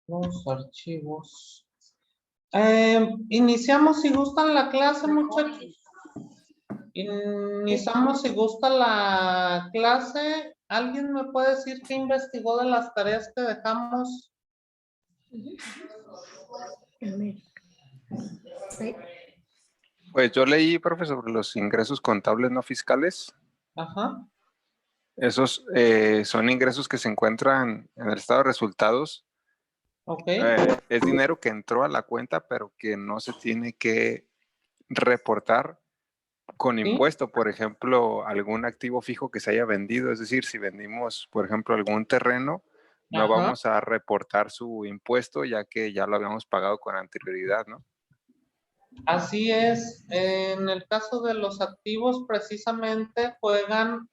Los archivos. Iniciamos si gustan la clase, muchachos. Iniciamos si gusta la clase. ¿Alguien me puede decir qué investigó de las tareas que dejamos? Sí. Pues yo leí, profe, sobre los ingresos contables no fiscales. Ajá. Esos son ingresos que se encuentran en el estado de resultados. Ok. Es dinero que entró a la cuenta, pero que no se tiene que reportar con Sí. impuesto. Por ejemplo, algún activo fijo que se haya vendido. Es decir, si vendimos, por ejemplo, algún terreno, no Ajá. vamos a reportar su impuesto, ya que ya lo habíamos pagado con anterioridad, ¿no? Así es. En el caso de los activos, precisamente juegan,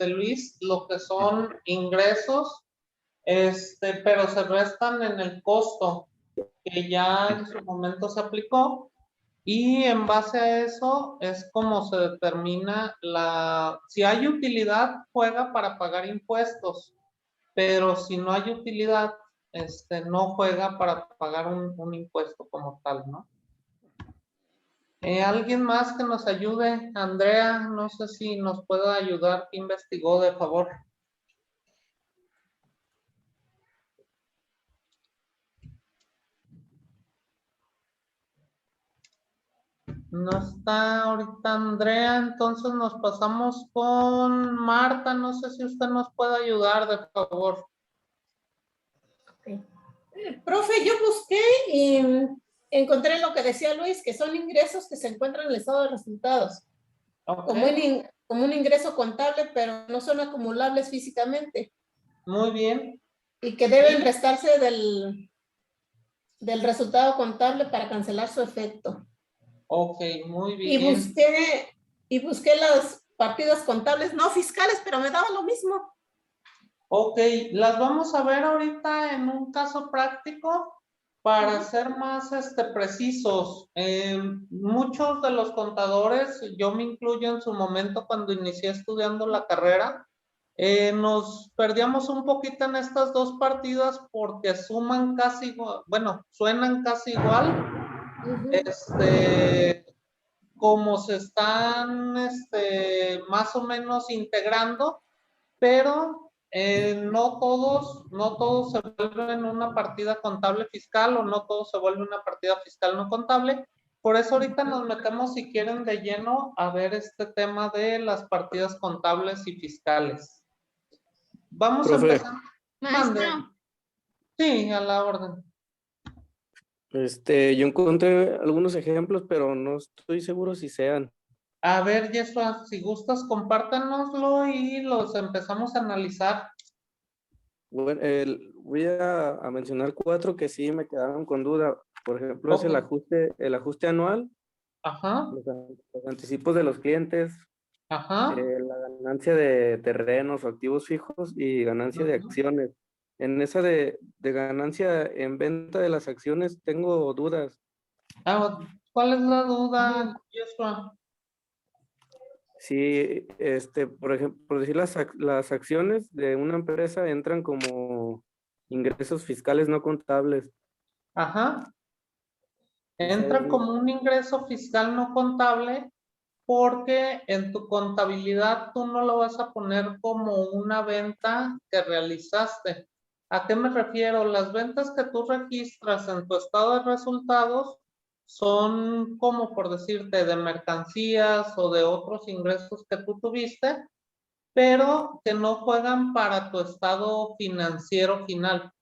Luis, lo que son ingresos, pero se restan en el costo que ya en su momento se aplicó. Y en base a eso es como se determina si hay utilidad, juega para pagar impuestos, pero si no hay utilidad, no juega para pagar un impuesto como tal, ¿no? ¿Alguien más que nos ayude? Andrea, no sé si nos puede ayudar, ¿qué investigó de favor? No está ahorita Andrea, entonces nos pasamos con Marta. No sé si usted nos puede ayudar, de favor. Profe, yo busqué y encontré lo que decía Luis, que son ingresos que se encuentran en el estado de resultados. Okay. Como un ingreso contable, pero no son acumulables físicamente. Muy bien. Y que deben restarse del resultado contable para cancelar su efecto. Ok, muy bien. Y busqué las partidas contables no fiscales, pero me daba lo mismo. Ok, las vamos a ver ahorita en un caso práctico para ser más precisos. Muchos de los contadores, yo me incluyo en su momento cuando inicié estudiando la carrera, nos perdíamos un poquito en estas dos partidas porque suman casi igual, bueno, suenan casi igual. Como se están más o menos integrando, pero no todos se vuelven una partida contable fiscal o no todos se vuelve una partida fiscal no contable. Por eso ahorita nos metemos, si quieren, de lleno a ver este tema de las partidas contables y fiscales. Vamos a empezar. Mande. Sí, a la orden. Yo encontré algunos ejemplos, pero no estoy seguro si sean. A ver, Yeshua, si gustas, compártanoslo y los empezamos a analizar. Bueno, voy a mencionar 4 que sí me quedaron con duda. Por ejemplo, es Ok. el ajuste anual, Ajá, los anticipos de los clientes, ajá. la ganancia de terrenos o activos fijos y ganancia de acciones. En esa de ganancia en venta de las acciones tengo dudas. ¿Cuál es la duda, Yeshua? Sí, por ejemplo, por decir las acciones de una empresa entran como ingresos fiscales no contables. Ajá. Esa Entra es- como un ingreso fiscal no contable porque en tu contabilidad tú no lo vas a poner como una venta que realizaste. ¿A qué me refiero? Las ventas que tú registras en tu estado de resultados son como, por decirte, de mercancías o de otros ingresos que tú tuviste, pero que no juegan para tu estado financiero final.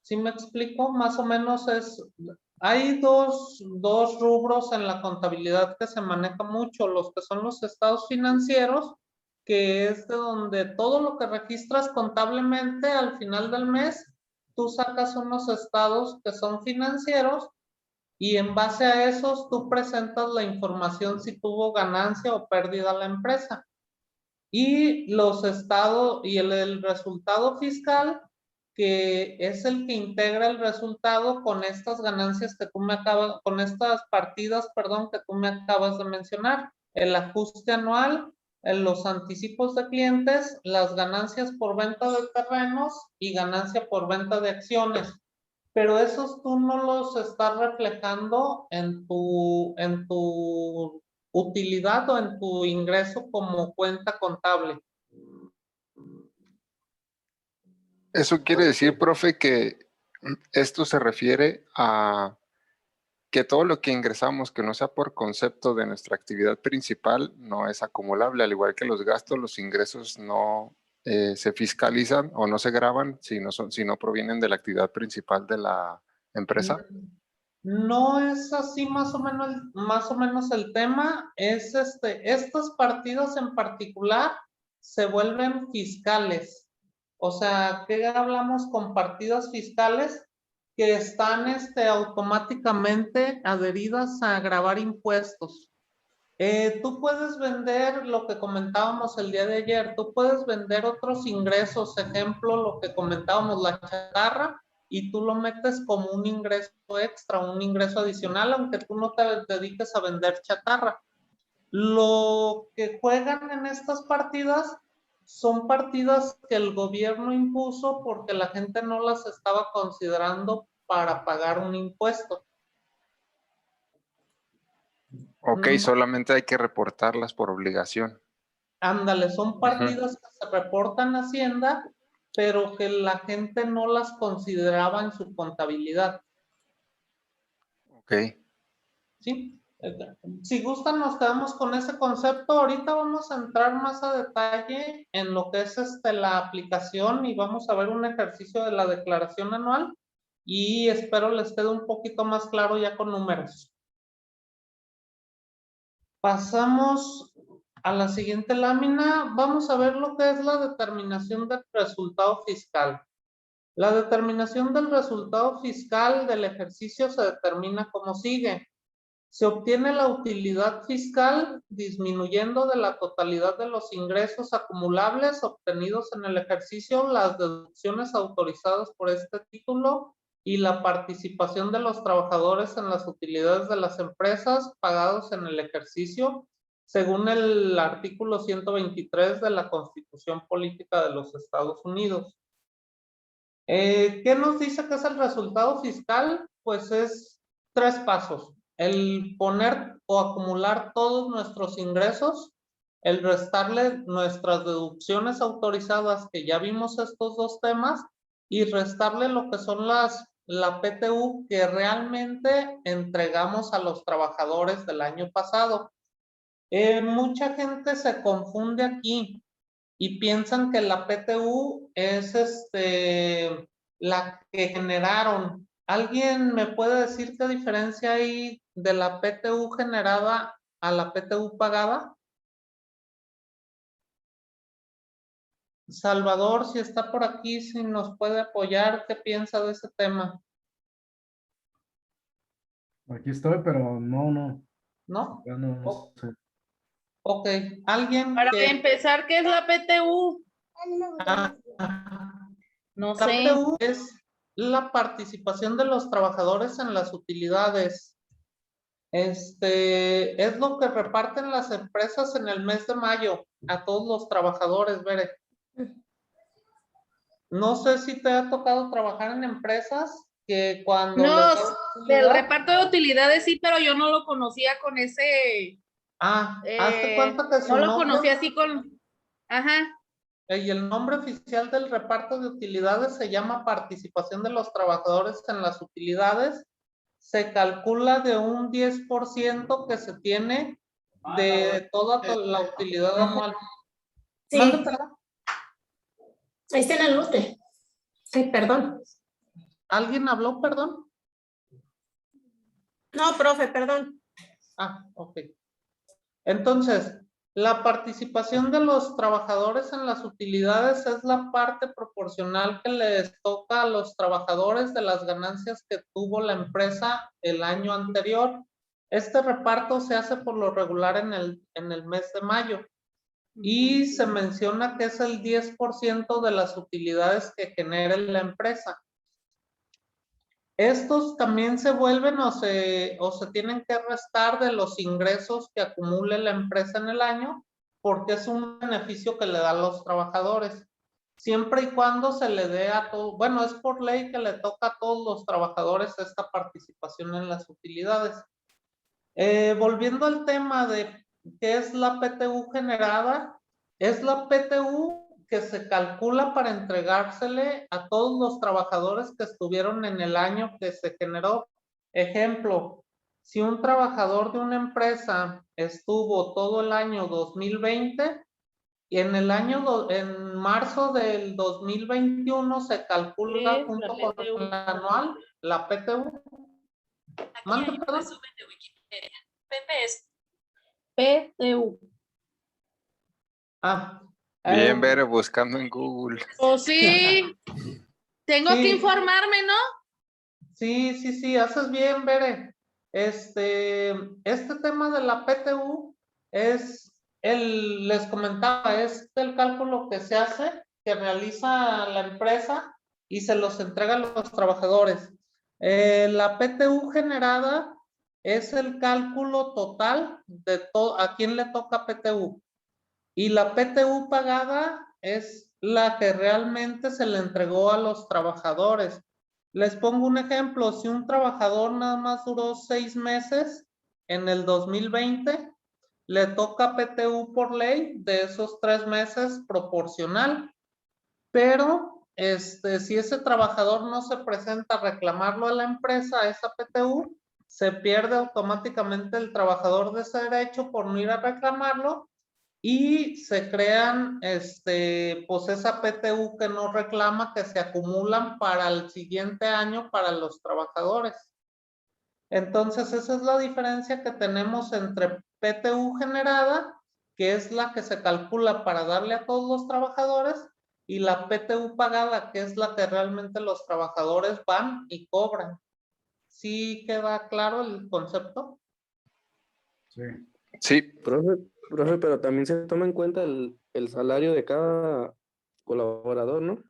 ¿Sí me explico? Más o menos hay dos rubros en la contabilidad que se maneja mucho, los que son los estados financieros, que es de donde todo lo que registras contablemente al final del mes, tú sacas unos estados que son financieros y en base a esos tú presentas la información si tuvo ganancia o pérdida la empresa. Y los estados y el resultado fiscal, que es el que integra el resultado con estas ganancias que tú me acabas, con estas partidas, perdón, que tú me acabas de mencionar, el ajuste anual en los anticipos de clientes, las ganancias por venta de terrenos y ganancia por venta de acciones. Pero esos tú no los estás reflejando en tu utilidad o en tu ingreso como cuenta contable. Eso quiere decir, profe, que esto se refiere a que todo lo que ingresamos que no sea por concepto de nuestra actividad principal no es acumulable, al igual que los gastos, los ingresos no se fiscalizan o no se graban si no provienen de la actividad principal de la empresa. No es así más o menos el tema, es estas partidas en particular se vuelven fiscales. O sea, ¿qué hablamos con partidas fiscales? Que están automáticamente adheridas a gravar impuestos. Tú puedes vender lo que comentábamos el día de ayer, tú puedes vender otros ingresos, ejemplo, lo que comentábamos, la chatarra, y tú lo metes como un ingreso extra, un ingreso adicional, aunque tú no te dediques a vender chatarra. Lo que juegan en estas partidas son partidas que el gobierno impuso porque la gente no las estaba considerando para pagar un impuesto. Ok, solamente hay que reportarlas por obligación. Ándale, son partidas que se reportan a Hacienda, pero que la gente no las consideraba en su contabilidad. Ok. ¿Sí? Si gustan, nos quedamos con ese concepto. Ahorita vamos a entrar más a detalle en lo que es la aplicación y vamos a ver un ejercicio de la declaración anual y espero les quede un poquito más claro ya con números. Pasamos a la siguiente lámina. Vamos a ver lo que es la determinación del resultado fiscal. La determinación del resultado fiscal del ejercicio se determina como sigue. Se obtiene la utilidad fiscal disminuyendo de la totalidad de los ingresos acumulables obtenidos en el ejercicio las deducciones autorizadas por este título y la participación de los trabajadores en las utilidades de las empresas pagados en el ejercicio según el artículo 123 de la Constitución Política de los Estados Unidos. ¿Qué nos dice que es el resultado fiscal? Pues es 3 pasos. El poner o acumular todos nuestros ingresos, el restarle nuestras deducciones autorizadas, que ya vimos estos dos temas, y restarle lo que son la PTU que realmente entregamos a los trabajadores del año pasado. Mucha gente se confunde aquí y piensan que la PTU es la que generaron. ¿Alguien me puede decir qué diferencia hay de la PTU generada a la PTU pagada? Salvador, si está por aquí, si nos puede apoyar, ¿qué piensa de ese tema? Aquí estoy, pero no. ¿No? Ya no sé. Ok, alguien Para que... empezar, ¿qué es la PTU? No La sé. PTU es la participación de los trabajadores en las utilidades. Es lo que reparten las empresas en el mes de mayo a todos los trabajadores, Bere. No sé si te ha tocado trabajar en empresas que cuando... No, les dan del utilidad- reparto de utilidades sí, pero yo no lo conocía con ese. hazte cuenta que su No lo nombre... conocía así con. Ajá. Y el nombre oficial del reparto de utilidades se llama participación de los trabajadores en las utilidades. Se calcula de un 10% que se tiene de toda la utilidad anual. Sí. Mande, perdón. Ahí está en el mute. Ay, perdón. ¿Alguien habló, perdón? No, profe, perdón. Ok. Entonces, la participación de los trabajadores en las utilidades es la parte proporcional que les toca a los trabajadores de las ganancias que tuvo la empresa el año anterior. Este reparto se hace por lo regular en el mes de mayo y se menciona que es el 10% de las utilidades que genere la empresa. Estos también se vuelven o se tienen que restar de los ingresos que acumule la empresa en el año porque es un beneficio que le da a los trabajadores. Siempre y cuando se le dé a todos, bueno, es por ley que le toca a todos los trabajadores esta participación en las utilidades. Volviendo al tema de qué es la PTU generada, es la PTU que se calcula para entregársele a todos los trabajadores que estuvieron en el año que se generó. Ejemplo, si un trabajador de una empresa estuvo todo el año 2020 y en marzo del 2021 se calcula Es la junto con PTU. el anual, la PTU. Mande, perdón. PP es PTU. Ah, Bien, Bere, buscando en Google. O sí, tengo Sí. que informarme, ¿no? Sí, haces bien, Bere. Este tema de la PTU les comentaba, es el cálculo que se hace, que realiza la empresa y se los entrega a los trabajadores. La PTU generada es el cálculo total de todo, a quién le toca PTU. Y la PTU pagada es la que realmente se le entregó a los trabajadores. Les pongo un ejemplo, si un trabajador nada más duró 6 meses en el 2020, le toca PTU por ley de esos 3 meses proporcional, pero si ese trabajador no se presenta a reclamarlo a la empresa, esa PTU, se pierde automáticamente el trabajador de ese derecho por no ir a reclamarlo y se crean, pues esa PTU que no reclama, que se acumulan para el siguiente año para los trabajadores. Entonces, esa es la diferencia que tenemos entre PTU generada, que es la que se calcula para darle a todos los trabajadores, y la PTU pagada, que es la que realmente los trabajadores van y cobran. ¿Sí queda claro el concepto? Sí. Sí, Profe, pero también se toma en cuenta el salario de cada colaborador, ¿no?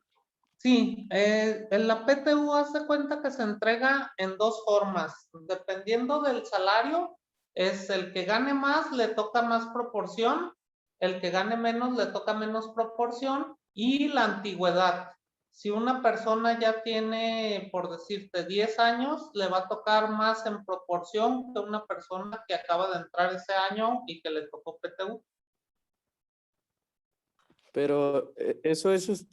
Sí, en la PTU hace cuenta que se entrega en 2 formas. Dependiendo del salario, es el que gane más le toca más proporción, el que gane menos le toca menos proporción, y la antigüedad. Si una persona ya tiene, por decirte, 10 años, le va a tocar más en proporción que una persona que acaba de entrar ese año y que le tocó PTU. Pero eso es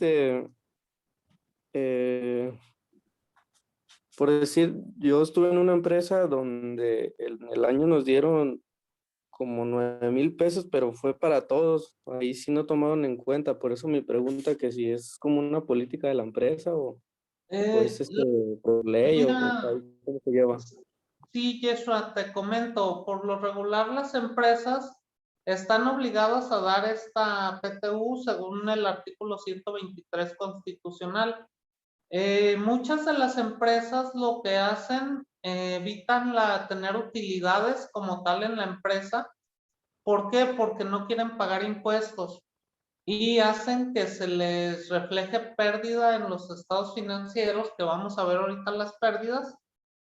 por decir, yo estuve en una empresa donde en el año nos dieron como 9,000 pesos, pero fue para todos. Ahí sí no tomaron en cuenta. Por eso mi pregunta que si es como una política de la empresa o es por ley o Mira, ahí cómo se lleva. sí, Yeshua, te comento, por lo regular las empresas están obligadas a dar esta PTU según el artículo 123 constitucional. Muchas de las empresas lo que hacen, evitan tener utilidades como tal en la empresa. ¿Por qué? Porque no quieren pagar impuestos y hacen que se les refleje pérdida en los estados financieros, que vamos a ver ahorita las pérdidas.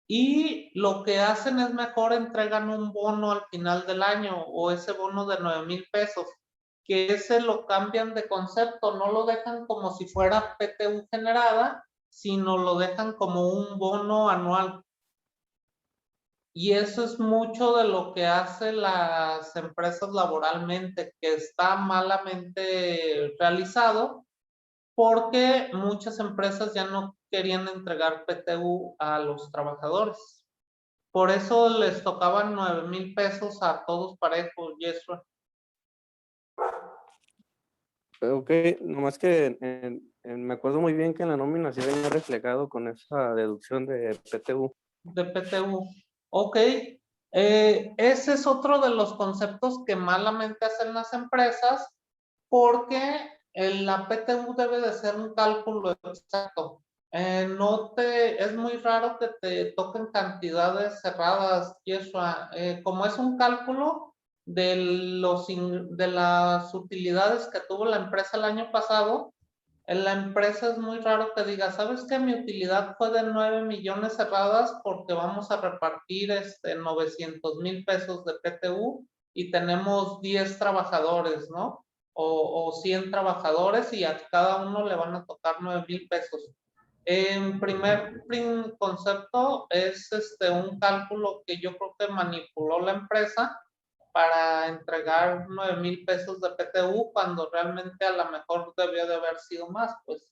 Y lo que hacen es mejor entregan un bono al final del año, o ese bono de 9,000 pesos, que ese lo cambian de concepto, no lo dejan como si fuera PTU generada, sino lo dejan como un bono anual. Y eso es mucho de lo que hacen las empresas laboralmente, que está malamente realizado, porque muchas empresas ya no querían entregar PTU a los trabajadores. Por eso les tocaban 9,000 pesos a todos parejos, Yeshua. Ok, nomás que me acuerdo muy bien que en la nómina sí venía reflejado con esa deducción de PTU. De PTU. Ok. Ese es otro de los conceptos que malamente hacen las empresas, porque la PTU debe de ser un cálculo exacto. Es muy raro que te toquen cantidades cerradas, Yeshua. Como es un cálculo de las utilidades que tuvo la empresa el año pasado, en la empresa es muy raro que diga, ¿sabes qué? Mi utilidad fue de 9 millones cerradas porque vamos a repartir 900,000 pesos de PTU. y tenemos 10 trabajadores, ¿no? O 100 trabajadores y a cada uno le van a tocar 9,000 pesos. En primer concepto es un cálculo que yo creo que manipuló la empresa para entregar 9,000 pesos de PTU cuando realmente a lo mejor debió de haber sido más, pues.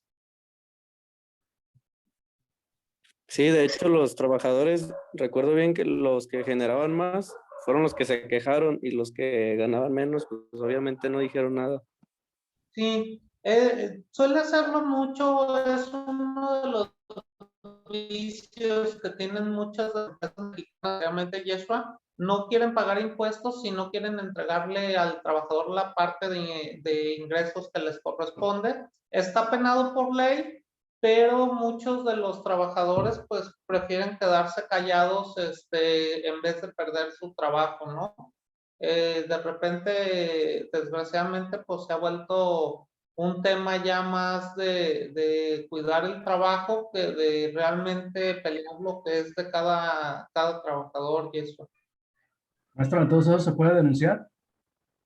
Sí, de hecho los trabajadores, recuerdo bien que los que generaban más fueron los que se quejaron y los que ganaban menos, pues obviamente no dijeron nada. Sí, suele hacerlo mucho, es uno de los vicios que tienen muchas empresas mexicanas, realmente Yeshua, no quieren pagar impuestos y no quieren entregarle al trabajador la parte de ingresos que les corresponde. Está penado por ley, pero muchos de los trabajadores pues prefieren quedarse callados en vez de perder su trabajo, ¿no? De repente, desgraciadamente, pues se ha vuelto un tema ya más de cuidar el trabajo que de realmente pelear lo que es de cada trabajador y eso. Maestro, entonces eso se puede denunciar.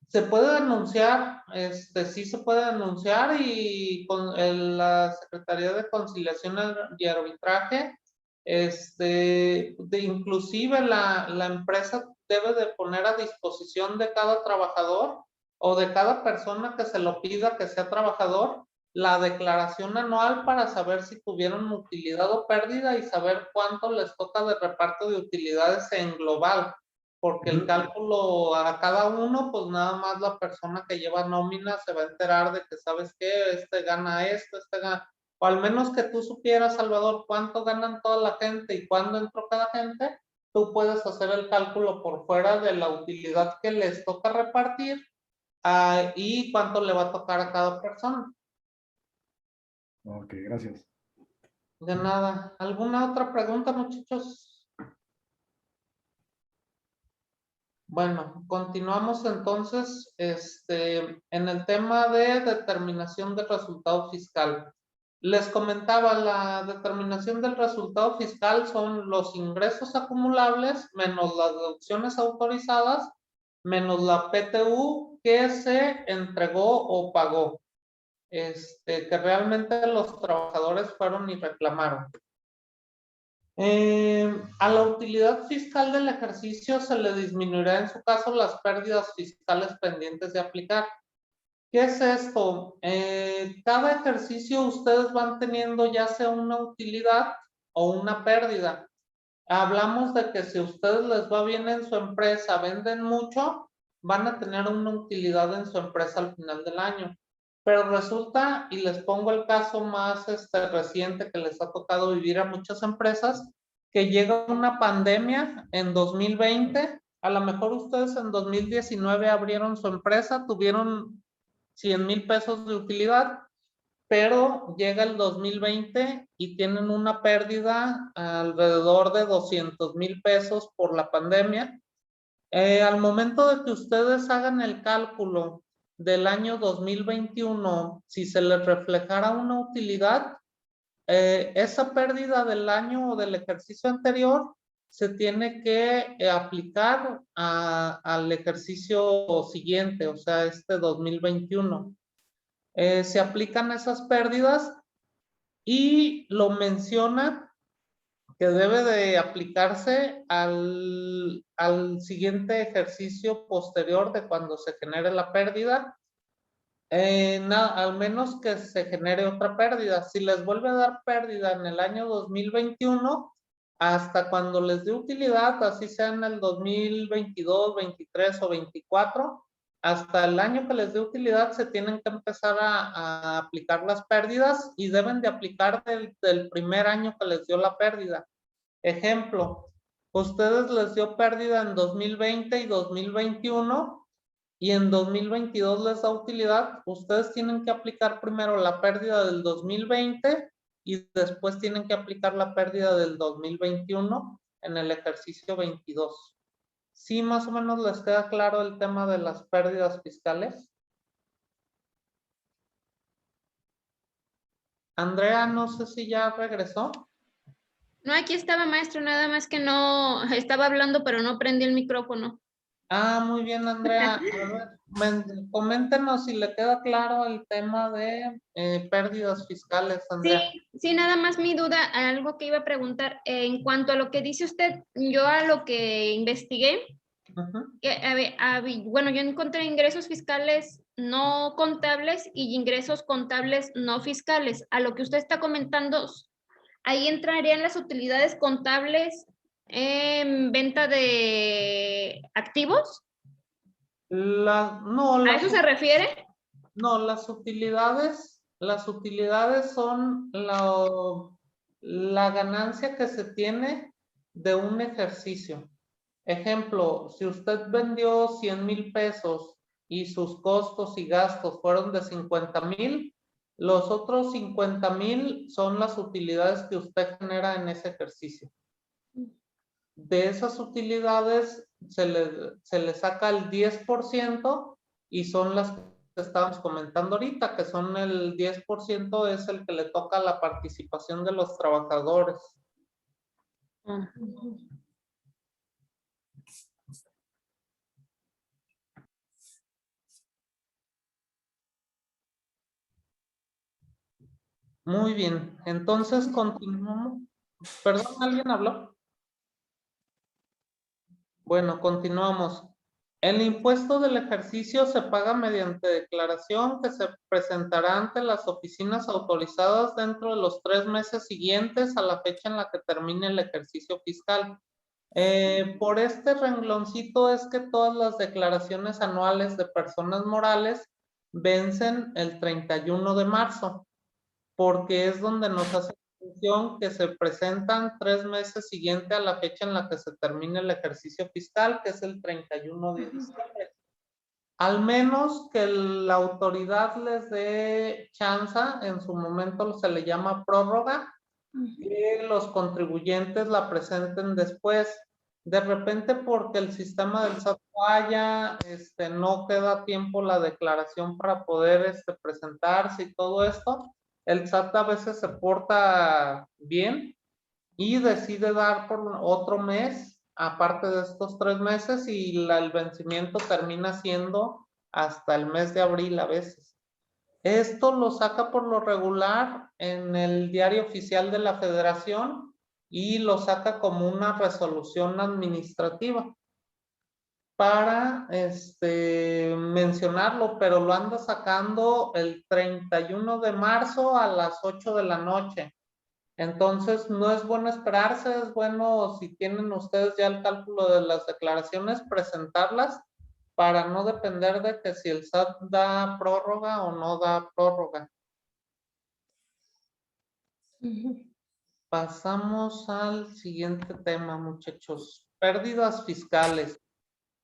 Se puede denunciar, sí se puede denunciar y con la Secretaría de Conciliación y Arbitraje, inclusive la empresa debe de poner a disposición de cada trabajador o de cada persona que se lo pida que sea trabajador, la declaración anual para saber si tuvieron utilidad o pérdida y saber cuánto les toca de reparto de utilidades en global. Porque el cálculo a cada uno, pues nada más la persona que lleva nómina se va a enterar de que, ¿sabes qué? Gana esto, gana, o al menos que tú supieras, Salvador, cuánto ganan toda la gente y cuándo entró cada gente, tú puedes hacer el cálculo por fuera de la utilidad que les toca repartir y cuánto le va a tocar a cada persona. Ok, gracias. De nada. ¿Alguna otra pregunta, muchachos? Bueno, continuamos entonces en el tema de determinación del resultado fiscal. Les comentaba, la determinación del resultado fiscal son los ingresos acumulables menos las deducciones autorizadas menos la PTU que se entregó o pagó, que realmente los trabajadores fueron y reclamaron. A la utilidad fiscal del ejercicio se le disminuirá en su caso las pérdidas fiscales pendientes de aplicar. ¿Qué es esto? Cada ejercicio ustedes van teniendo ya sea una utilidad o una pérdida. Hablamos de que si a ustedes les va bien en su empresa, venden mucho, van a tener una utilidad en su empresa al final del año. Pero resulta, y les pongo el caso más reciente que les ha tocado vivir a muchas empresas, que llega una pandemia en 2020, a lo mejor ustedes en 2019 abrieron su empresa, tuvieron 100,000 pesos de utilidad, pero llega el 2020 y tienen una pérdida alrededor de 200,000 pesos por la pandemia. Al momento de que ustedes hagan el cálculo del año 2021, si se les reflejara una utilidad, esa pérdida del año o del ejercicio anterior se tiene que aplicar al ejercicio siguiente, o sea, 2021. Se aplican esas pérdidas y lo menciona que debe de aplicarse al siguiente ejercicio posterior de cuando se genere la pérdida, al menos que se genere otra pérdida. Si les vuelve a dar pérdida en el año 2021, hasta cuando les dé utilidad, así sea en el 2022, 23 o 24, hasta el año que les dé utilidad se tienen que empezar a aplicar las pérdidas y deben de aplicar del primer año que les dio la pérdida. Ejemplo, ustedes les dio pérdida en 2020 y 2021 y en 2022 les da utilidad, ustedes tienen que aplicar primero la pérdida del 2020 y después tienen que aplicar la pérdida del 2021 en el ejercicio 22. ¿Sí más o menos les queda claro el tema de las pérdidas fiscales? Andrea, no sé si ya regresó. No, aquí estaba, maestro, nada más que no estaba hablando, pero no prendí el micrófono. Muy bien, Andrea. A ver, coméntenos si le queda claro el tema de pérdidas fiscales, Andrea. Sí, nada más mi duda, algo que iba a preguntar, en cuanto a lo que dice usted, yo a lo que investigué, Ujú. bueno, yo encontré ingresos fiscales no contables y ingresos contables no fiscales. A lo que usted está comentando, ahí entrarían las utilidades contables en venta de activos. No, ¿A eso se refiere? no, las utilidades son la ganancia que se tiene de un ejercicio. Ejemplo, si usted vendió 100,000 pesos y sus costos y gastos fueron de 50,000, los otros 50,000 son las utilidades que usted genera en ese ejercicio. De esas utilidades se le saca el 10% y son las que estábamos comentando ahorita, que son el 10% es el que le toca la participación de los trabajadores. Muy bien, entonces continuamos. Perdón, ¿alguien habló? Bueno, continuamos. El impuesto del ejercicio se paga mediante declaración que se presentará ante las oficinas autorizadas dentro de los 3 meses siguientes a la fecha en la que termine el ejercicio fiscal. Por este rengloncito es que todas las declaraciones anuales de personas morales vencen el 31 de marzo, porque es donde nos hace mención que se presentan 3 meses siguiente a la fecha en la que se termine el ejercicio fiscal, que es el 31 de diciembre. Al menos que la autoridad les dé chance, en su momento se le llama prórroga, que los contribuyentes la presenten después. De repente, porque el sistema del SAT falla, no queda tiempo la declaración para poder presentarse y todo esto, el SAT a veces se porta bien y decide dar por otro mes, aparte de estos 3 meses, y el vencimiento termina siendo hasta el mes de abril a veces. Esto lo saca por lo regular en el diario oficial de la Federación y lo saca como una resolución administrativa para mencionarlo, pero lo anda sacando el 31 de marzo a las 8 de la noche. Entonces, no es bueno esperarse, es bueno, si tienen ustedes ya el cálculo de las declaraciones, presentarlas para no depender de que si el SAT da prórroga o no da prórroga. Pasamos al siguiente tema, muchachos. Pérdidas fiscales.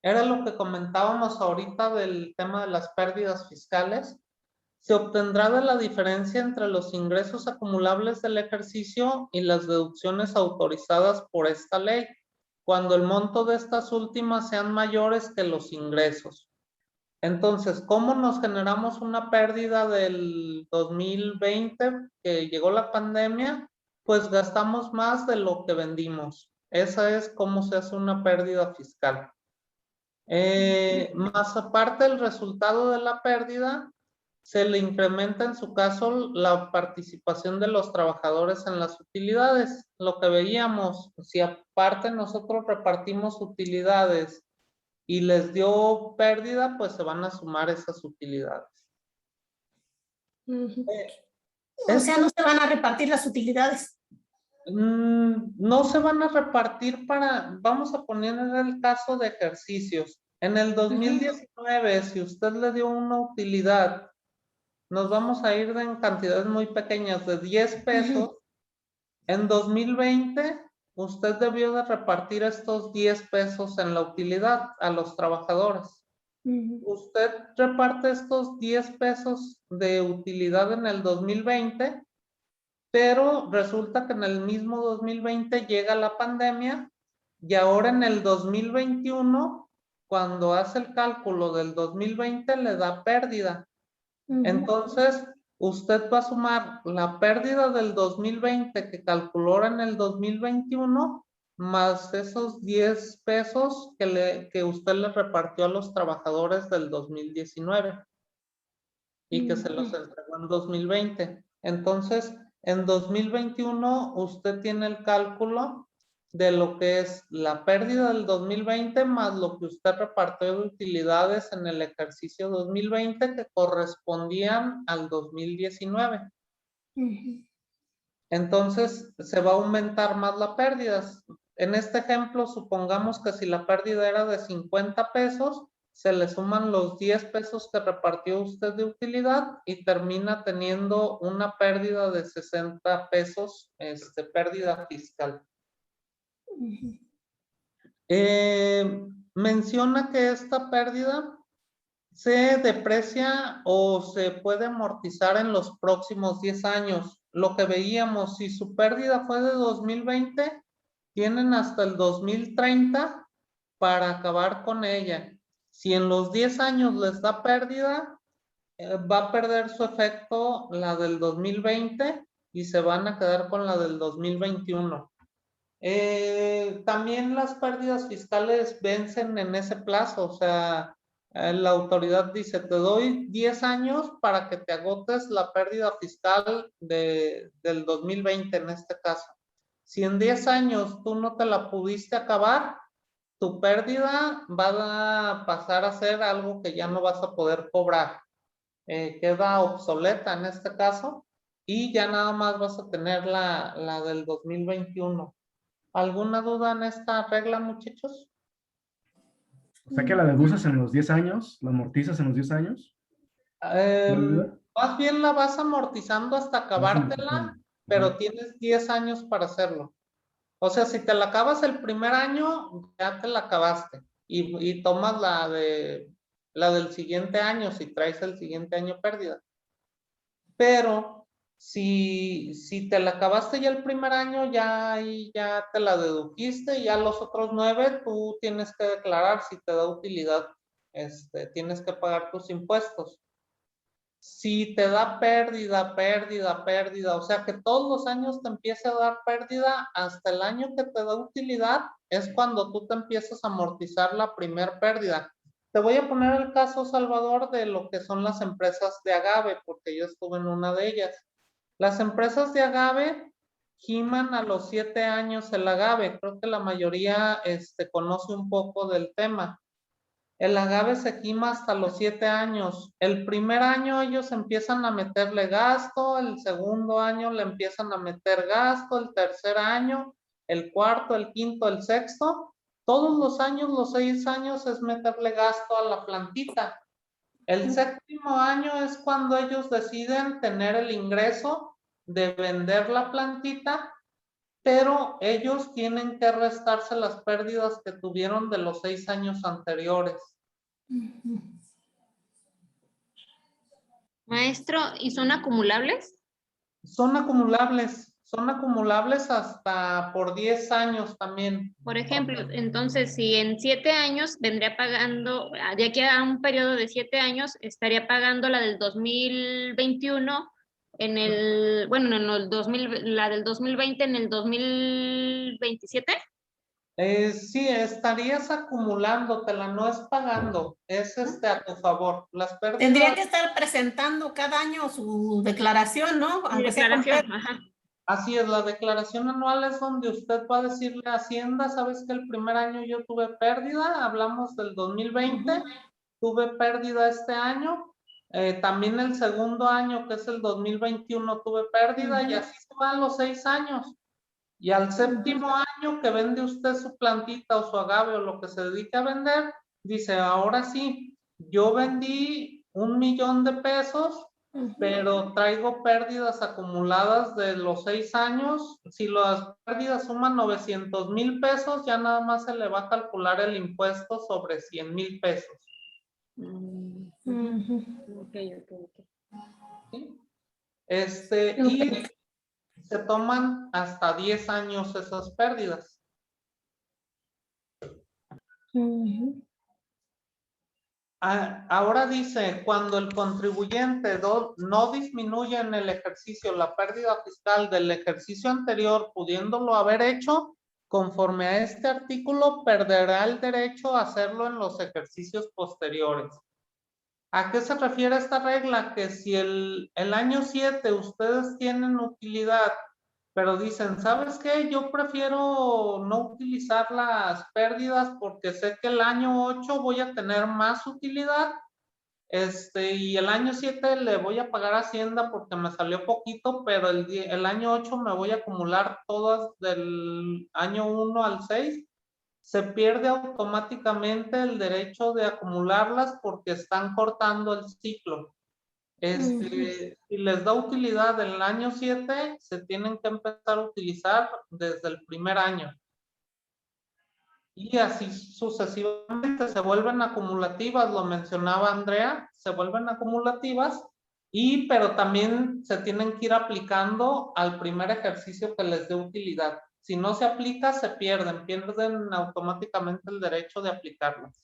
Era lo que comentábamos ahorita del tema de las pérdidas fiscales. Se obtendrá de la diferencia entre los ingresos acumulables del ejercicio y las deducciones autorizadas por esta ley, cuando el monto de estas últimas sean mayores que los ingresos. Entonces, ¿cómo nos generamos una pérdida del 2020 que llegó la pandemia? Pues gastamos más de lo que vendimos. Esa es cómo se hace una pérdida fiscal. Más aparte del resultado de la pérdida, se le incrementa en su caso la participación de los trabajadores en las utilidades. Lo que veíamos, si aparte nosotros repartimos utilidades y les dio pérdida, pues se van a sumar esas utilidades. O sea, no se van a repartir las utilidades. No se van a repartir vamos a poner en el caso de ejercicios. En el 2019, si usted le dio una utilidad, nos vamos a ir en cantidades muy pequeñas de 10 pesos. En 2020, usted debió de repartir estos 10 pesos en la utilidad a los trabajadores. Usted reparte estos 10 pesos de utilidad en el 2020, pero resulta que en el mismo 2020 llega la pandemia y ahora en el 2021, cuando hace el cálculo del 2020, le da pérdida. Entonces, usted va a sumar la pérdida del 2020 que calculó en el 2021 más esos 10 pesos que usted le repartió a los trabajadores del 2019 y que se los entregó en 2020. Entonces, en 2021 usted tiene el cálculo de lo que es la pérdida del 2020 más lo que usted repartió de utilidades en el ejercicio 2020 que correspondían al 2019. Entonces, se va a aumentar más la pérdida. En este ejemplo, supongamos que si la pérdida era de 50 pesos, se le suman los 10 pesos que repartió usted de utilidad y termina teniendo una pérdida de 60 pesos, pérdida fiscal. Menciona que esta pérdida se deprecia o se puede amortizar en los próximos 10 años. Lo que veíamos, si su pérdida fue de 2020, tienen hasta el 2030 para acabar con ella. Si en los 10 años les da pérdida, va a perder su efecto la del 2020 y se van a quedar con la del 2021. También las pérdidas fiscales vencen en ese plazo, o sea, la autoridad dice, te doy 10 años para que te agotes la pérdida fiscal del 2020 en este caso. Si en 10 años tú no te la pudiste acabar, tu pérdida va a pasar a ser algo que ya no vas a poder cobrar. Queda obsoleta en este caso y ya nada más vas a tener la del 2021. ¿Alguna duda en esta regla, muchachos? O sea que la deduces en los 10 años, la amortizas en los 10 años. Más bien la vas amortizando hasta acabártela, pero tienes 10 años para hacerlo. O sea, si te la acabas el primer año, ya te la acabaste. Y tomas la del siguiente año, si traes el siguiente año pérdida. Pero si te la acabaste ya el primer año, ya te la dedujiste y ya los otros 9 tú tienes que declarar si te da utilidad, tienes que pagar tus impuestos. Si te da pérdida, o sea que todos los años te empieza a dar pérdida hasta el año que te da utilidad, es cuando tú te empiezas a amortizar la primer pérdida. Te voy a poner el caso, Salvador, de lo que son las empresas de agave, porque yo estuve en una de ellas. Las empresas de agave giman a los 7 años el agave. Creo que la mayoría conoce un poco del tema. El agave se gima hasta los 7 años. El primer año ellos empiezan a meterle gasto, el segundo año le empiezan a meter gasto, el tercer año, el cuarto, el quinto, el sexto. Todos los años, los 6 años es meterle gasto a la plantita. El séptimo año es cuando ellos deciden tener el ingreso de vender la plantita, pero ellos tienen que restarse las pérdidas que tuvieron de los 6 años anteriores. Maestro, ¿y son acumulables? Son acumulables hasta por 10 años también. Por ejemplo, entonces, si en 7 años vendría pagando, de aquí a un periodo de 7 años, estaría pagando la del 2021 en el, bueno, en el 2000, la del 2020 en el 2027. Sí, estarías acumulándotela, no es pagando, es a tu favor. Las pérdidas. Tendría que estar presentando cada año su declaración, ¿no? Aunque sea Declaración, ajá. Así es, la declaración anual es donde usted va a decirle a Hacienda, sabes que el primer año yo tuve pérdida, hablamos del 2020, tuve pérdida este año, también el segundo año, que es el 2021, tuve pérdida y así se van los 6 años. Y al séptimo año que vende usted su plantita o su agave o lo que se dedique a vender, dice, ahora sí, yo vendí 1,000,000 de pesos, pero traigo pérdidas acumuladas de los 6 años. Si las pérdidas suman 900,000 pesos, ya nada más se le va a calcular el impuesto sobre 100,000 pesos. Okay. ¿Sí? Y se toman hasta 10 años esas pérdidas. Ahora dice, cuando el contribuyente no disminuye en el ejercicio la pérdida fiscal del ejercicio anterior, pudiéndolo haber hecho, conforme a este artículo, perderá el derecho a hacerlo en los ejercicios posteriores. ¿A qué se refiere esta regla? Que si el año 7 ustedes tienen utilidad, pero dicen, ¿sabes qué? Yo prefiero no utilizar las pérdidas porque sé que el año 8 voy a tener más utilidad, y el año 7 le voy a pagar a Hacienda porque me salió poquito, pero el año 8 me voy a acumular todas del año 1 al 6. Se pierde automáticamente el derecho de acumularlas porque están cortando el ciclo. Si les da utilidad en el año 7, se tienen que empezar a utilizar desde el primer año. Y así sucesivamente se vuelven acumulativas, lo mencionaba Andrea, se vuelven acumulativas, pero también se tienen que ir aplicando al primer ejercicio que les dé utilidad. Si no se aplica, se pierden automáticamente el derecho de aplicarlas.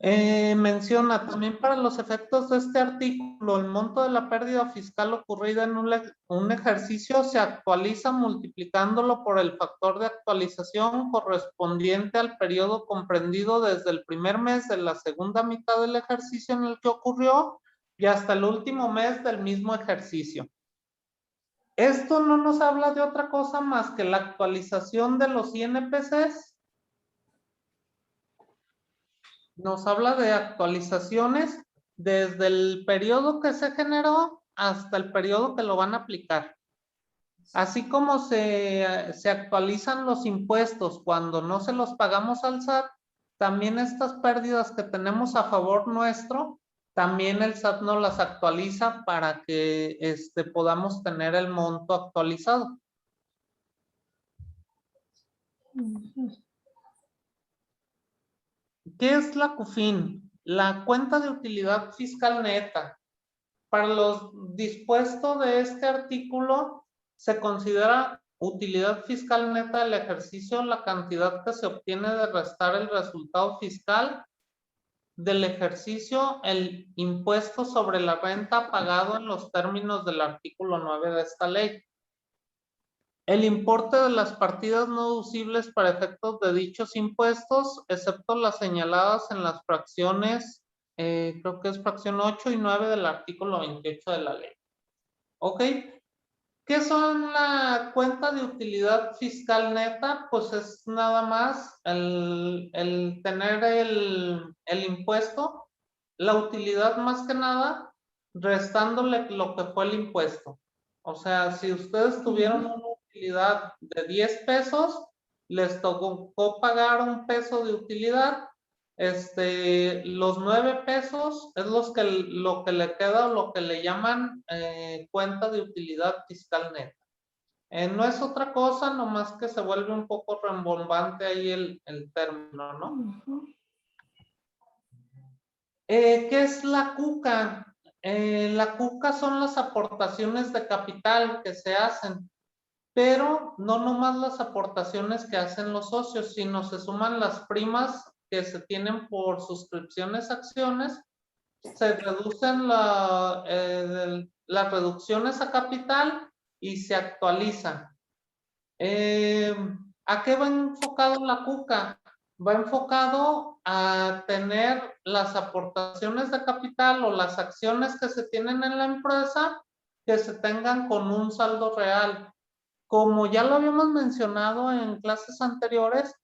Menciona también para los efectos de este artículo, el monto de la pérdida fiscal ocurrida en un ejercicio se actualiza multiplicándolo por el factor de actualización correspondiente al periodo comprendido desde el primer mes de la segunda mitad del ejercicio en el que ocurrió y hasta el último mes del mismo ejercicio. Esto no nos habla de otra cosa más que la actualización de los INPCs. Nos habla de actualizaciones desde el periodo que se generó hasta el periodo que lo van a aplicar. Así como se actualizan los impuestos cuando no se los pagamos al SAT, también estas pérdidas que tenemos a favor nuestro, también el SAT nos las actualiza para que podamos tener el monto actualizado. ¿Qué es la CUFIN? La cuenta de utilidad fiscal neta. Para los dispuestos de este artículo, se considera utilidad fiscal neta del ejercicio la cantidad que se obtiene de restar el resultado fiscal del ejercicio, el impuesto sobre la renta pagado en los términos del artículo 9 de esta ley. El importe de las partidas no deducibles para efectos de dichos impuestos, excepto las señaladas en las fracciones, creo que es fracción 8 y 9 del artículo 28 de la ley. ¿Ok? ¿Qué son la cuenta de utilidad fiscal neta? Pues es nada más el tener el impuesto, la utilidad más que nada, restándole lo que fue el impuesto. O sea, si ustedes tuvieron una utilidad de 10 pesos, les tocó pagar un peso de utilidad, los 9 pesos es lo que le queda o lo que le llaman cuenta de utilidad fiscal neta. No es otra cosa, nomás que se vuelve un poco rembombante ahí el término, ¿no? ¿Qué es la CUCA? La CUCA son las aportaciones de capital que se hacen, pero no nomás las aportaciones que hacen los socios, sino se suman las primas que se tienen por suscripciones a acciones, se reducen las reducciones a capital y se actualizan. ¿A qué va enfocado la CUCA? Va enfocado a tener las aportaciones de capital o las acciones que se tienen en la empresa que se tengan con un saldo real. Como ya lo habíamos mencionado en clases anteriores,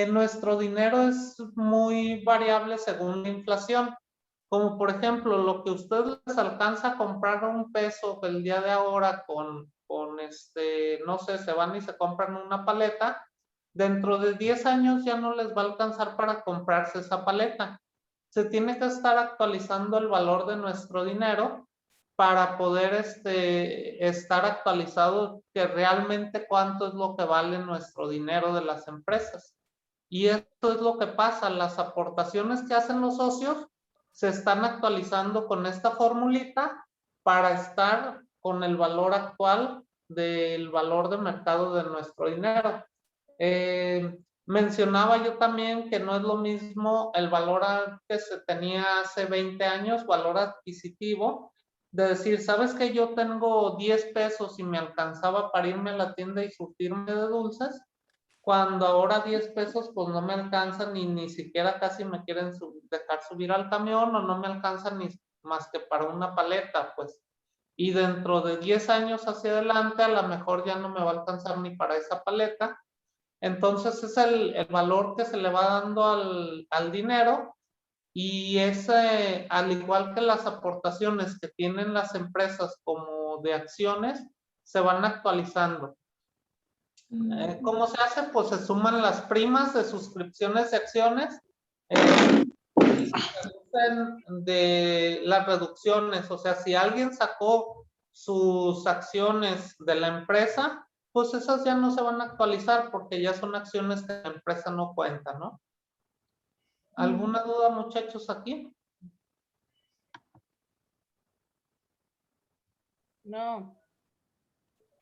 nuestro dinero es muy variable según la inflación. Como por ejemplo, lo que usted les alcanza a comprar un peso el día de ahora con no sé, se van y se compran una paleta, dentro de 10 años ya no les va a alcanzar para comprarse esa paleta. Se tiene que estar actualizando el valor de nuestro dinero para poder estar actualizado que realmente cuánto es lo que vale nuestro dinero de las empresas. Y esto es lo que pasa, las aportaciones que hacen los socios se están actualizando con esta formulita para estar con el valor actual del valor de mercado de nuestro dinero. Mencionaba yo también que no es lo mismo el valor que se tenía hace 20 años, valor adquisitivo, de decir, ¿sabes que yo tengo 10 pesos y me alcanzaba para irme a la tienda y surtirme de dulces? Cuando ahora 10 pesos pues no me alcanzan y ni siquiera casi me quieren dejar subir al camión o no me alcanzan ni más que para una paleta, pues. Y dentro de 10 años hacia adelante a lo mejor ya no me va a alcanzar ni para esa paleta. Entonces es el valor que se le va dando al dinero y es al igual que las aportaciones que tienen las empresas como de acciones, se van actualizando. ¿Cómo se hace? Pues se suman las primas de suscripciones de acciones y se reducen de las reducciones. O sea, si alguien sacó sus acciones de la empresa, pues esas ya no se van a actualizar porque ya son acciones que la empresa no cuenta, ¿no? ¿Alguna duda, muchachos, aquí? No.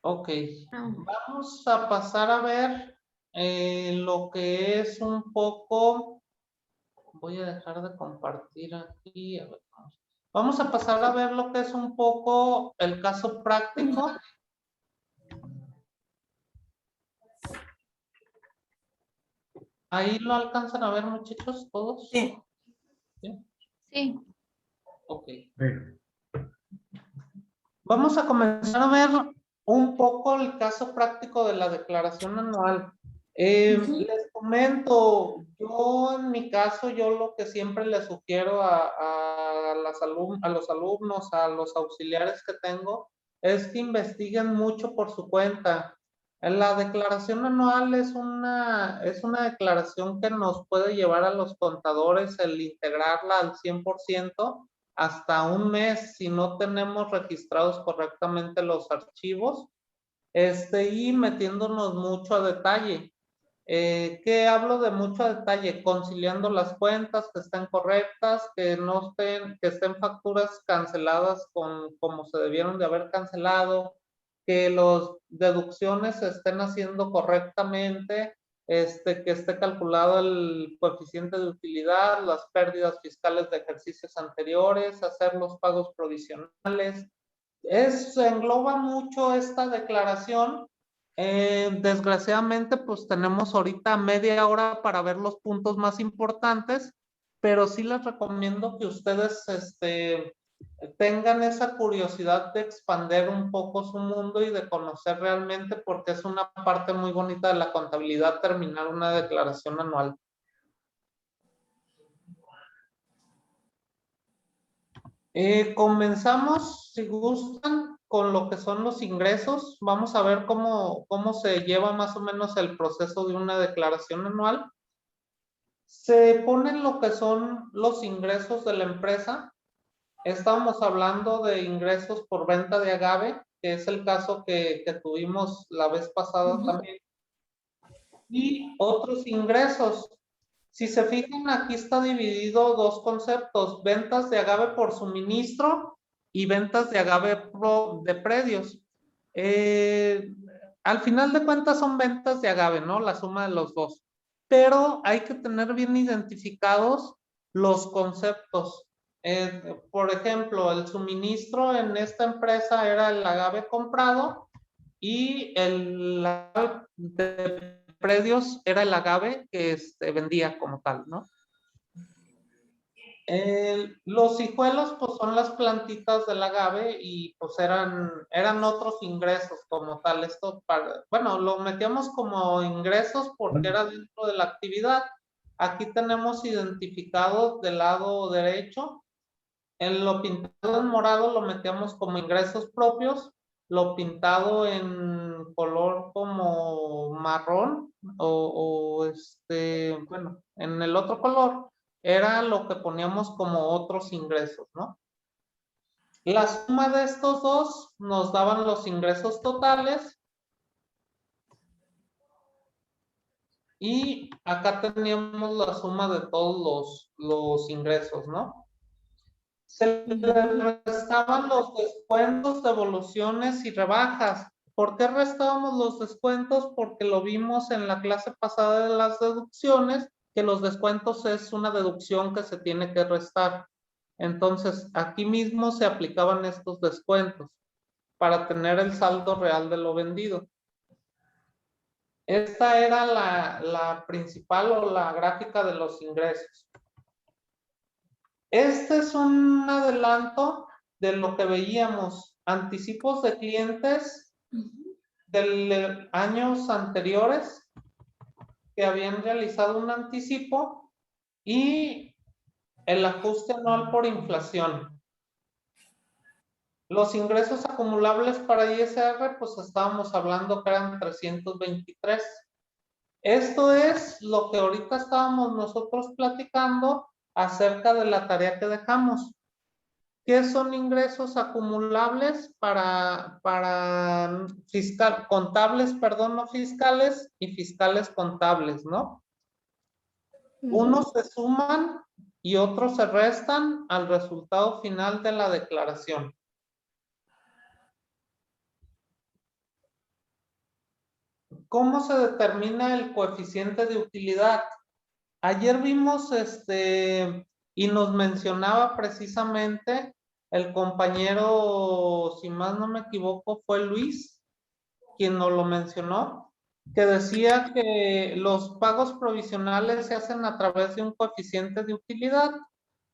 Ok, No. vamos a pasar a ver lo que es un poco, voy a dejar de compartir aquí, a ver, vamos a pasar a ver lo que es un poco el caso práctico. ¿Ahí lo alcanzan a ver, muchachos, todos? Sí. Sí. Ok. Ve. Vamos a comenzar a ver un poco el caso práctico de la declaración anual. Les comento, yo en mi caso, yo lo que siempre les sugiero a los alumnos, a los auxiliares que tengo, es que investiguen mucho por su cuenta. La declaración anual es una declaración que nos puede llevar a los contadores el integrarla al 100%, hasta un mes si no tenemos registrados correctamente los archivos, y metiéndonos mucho a detalle. ¿Qué hablo de mucho detalle? Conciliando las cuentas que estén correctas, que estén facturas canceladas como se debieron de haber cancelado, que las deducciones se estén haciendo correctamente, que esté calculado el coeficiente de utilidad, las pérdidas fiscales de ejercicios anteriores, hacer los pagos provisionales. Engloba mucho esta declaración. Desgraciadamente, pues tenemos ahorita media hora para ver los puntos más importantes, pero sí les recomiendo que ustedes tengan esa curiosidad de expandir un poco su mundo y de conocer realmente, porque es una parte muy bonita de la contabilidad terminar una declaración anual. Comenzamos, si gustan, con lo que son los ingresos. Vamos a ver cómo se lleva más o menos el proceso de una declaración anual. Se ponen lo que son los ingresos de la empresa. Estábamos hablando de ingresos por venta de agave, que es el caso que tuvimos la vez pasada también. Y otros ingresos. Si se fijan, aquí está dividido dos conceptos: ventas de agave por suministro y ventas de agave de predios. Al final de cuentas son ventas de agave, ¿no? La suma de los dos. Pero hay que tener bien identificados los conceptos. Por ejemplo, el suministro en esta empresa era el agave comprado y el agave de predios era el agave que vendía como tal, ¿no? Los hijuelos pues son las plantitas del agave y pues eran otros ingresos como tal. Bueno, lo metíamos como ingresos porque era dentro de la actividad. Aquí tenemos identificado del lado derecho. En lo pintado en morado lo metíamos como ingresos propios. Lo pintado en color como marrón bueno, en el otro color era lo que poníamos como otros ingresos, ¿no? La suma de estos dos nos daban los ingresos totales. Y acá teníamos la suma de todos los ingresos, ¿no? Se le restaban los descuentos, devoluciones y rebajas. ¿Por qué restábamos los descuentos? Porque lo vimos en la clase pasada de las deducciones, que los descuentos es una deducción que se tiene que restar. Entonces, aquí mismo se aplicaban estos descuentos para tener el saldo real de lo vendido. Esta era la principal o la gráfica de los ingresos. Este es un adelanto de lo que veíamos, anticipos de clientes de años anteriores que habían realizado un anticipo y el ajuste anual por inflación. Los ingresos acumulables para ISR, pues estábamos hablando que eran 323. Esto es lo que ahorita estábamos nosotros platicando acerca de la tarea que dejamos. ¿Qué son ingresos acumulables para contables, perdón, no fiscales, y fiscales contables, ¿no? Unos se suman y otros se restan al resultado final de la declaración. ¿Cómo se determina el coeficiente de utilidad? Ayer vimos y nos mencionaba precisamente el compañero, si más no me equivoco, fue Luis, quien nos lo mencionó, que decía que los pagos provisionales se hacen a través de un coeficiente de utilidad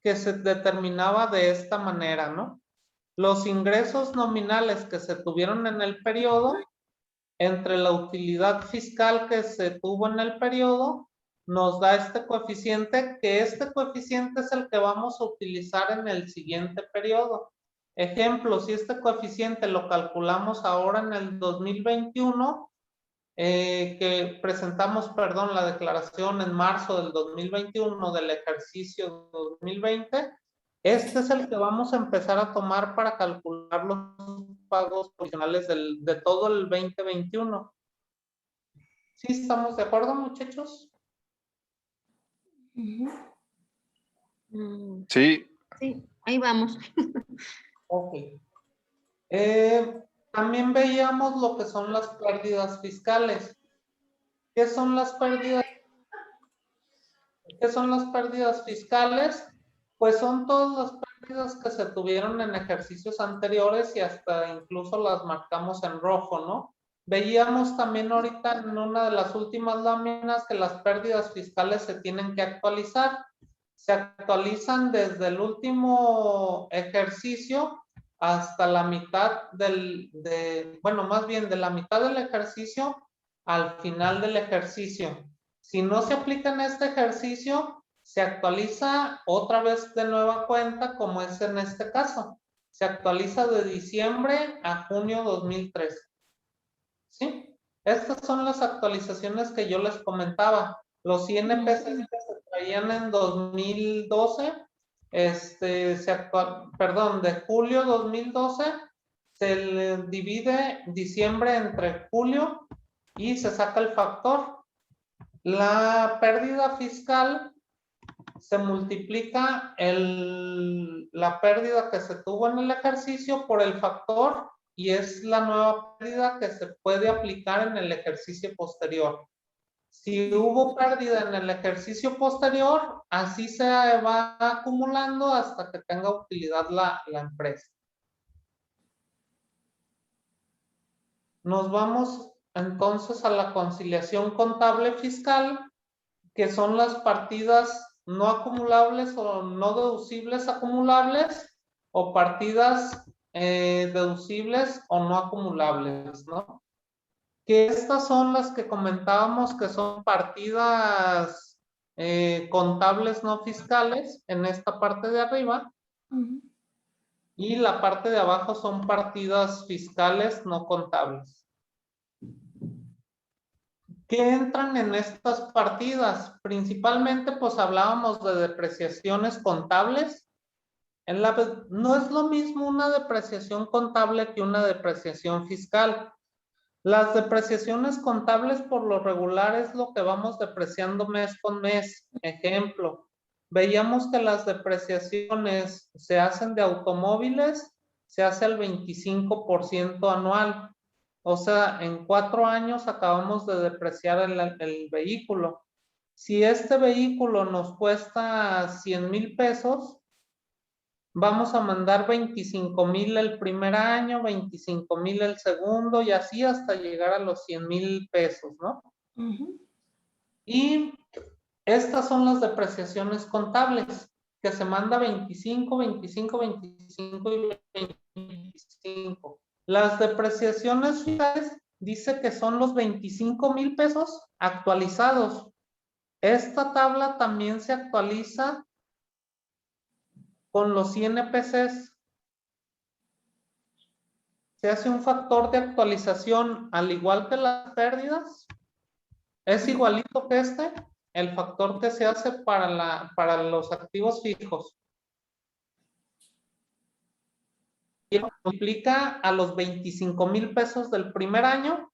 que se determinaba de esta manera, ¿no? Los ingresos nominales que se tuvieron en el periodo entre la utilidad fiscal que se tuvo en el periodo nos da este coeficiente, que este coeficiente es el que vamos a utilizar en el siguiente periodo. Ejemplo, si este coeficiente lo calculamos ahora en el 2021, que presentamos, perdón, la declaración en marzo del 2021 del ejercicio 2020, este es el que vamos a empezar a tomar para calcular los pagos provisionales de todo el 2021. ¿Sí estamos de acuerdo, muchachos? Sí, Sí, ahí vamos. Ok. También veíamos lo que son las pérdidas fiscales. ¿Qué son las pérdidas? ¿Qué son las pérdidas fiscales? Pues son todas las pérdidas que se tuvieron en ejercicios anteriores y hasta incluso las marcamos en rojo, ¿no? Veíamos también ahorita en una de las últimas láminas que las pérdidas fiscales se tienen que actualizar. Se actualizan desde el último ejercicio hasta la mitad bueno, más bien de la mitad del ejercicio al final del ejercicio. Si no se aplica en este ejercicio, se actualiza otra vez de nueva cuenta, como es en este caso. Se actualiza de diciembre a junio 2013. ¿Sí? Estas son las actualizaciones que yo les comentaba. Los INPC que se traían en 2012, de julio 2012, se le divide diciembre entre julio y se saca el factor. La pérdida fiscal se multiplica la pérdida que se tuvo en el ejercicio por el factor y es la nueva pérdida que se puede aplicar en el ejercicio posterior. Si hubo pérdida en el ejercicio posterior, así se va acumulando hasta que tenga utilidad la empresa. Nos vamos entonces a la conciliación contable fiscal, que son las partidas no acumulables o no deducibles acumulables o partidas deducibles o no acumulables, ¿no? Que estas son las que comentábamos que son partidas contables no fiscales en esta parte de arriba. Y la parte de abajo son partidas fiscales no contables. ¿Qué entran en estas partidas? Principalmente, pues hablábamos de depreciaciones contables. No es lo mismo una depreciación contable que una depreciación fiscal. Las depreciaciones contables por lo regular es lo que vamos depreciando mes con mes. Ejemplo, veíamos que las depreciaciones se hacen de automóviles, se hace al 25% anual. O sea, en 4 años acabamos de depreciar el vehículo. Si este vehículo nos cuesta 100,000 pesos, vamos a mandar 25,000 el primer año, 25,000 el segundo y así hasta llegar a los 100,000 pesos, ¿no? Y estas son las depreciaciones contables, que se manda 25, 25, 25 y 25. Las depreciaciones fiscales dice que son los 25,000 pesos actualizados. Esta tabla también se actualiza con los INPCs. Se hace un factor de actualización al igual que las pérdidas. Es igualito que este, el factor que se hace para los activos fijos. Y multiplica a los 25,000 pesos del primer año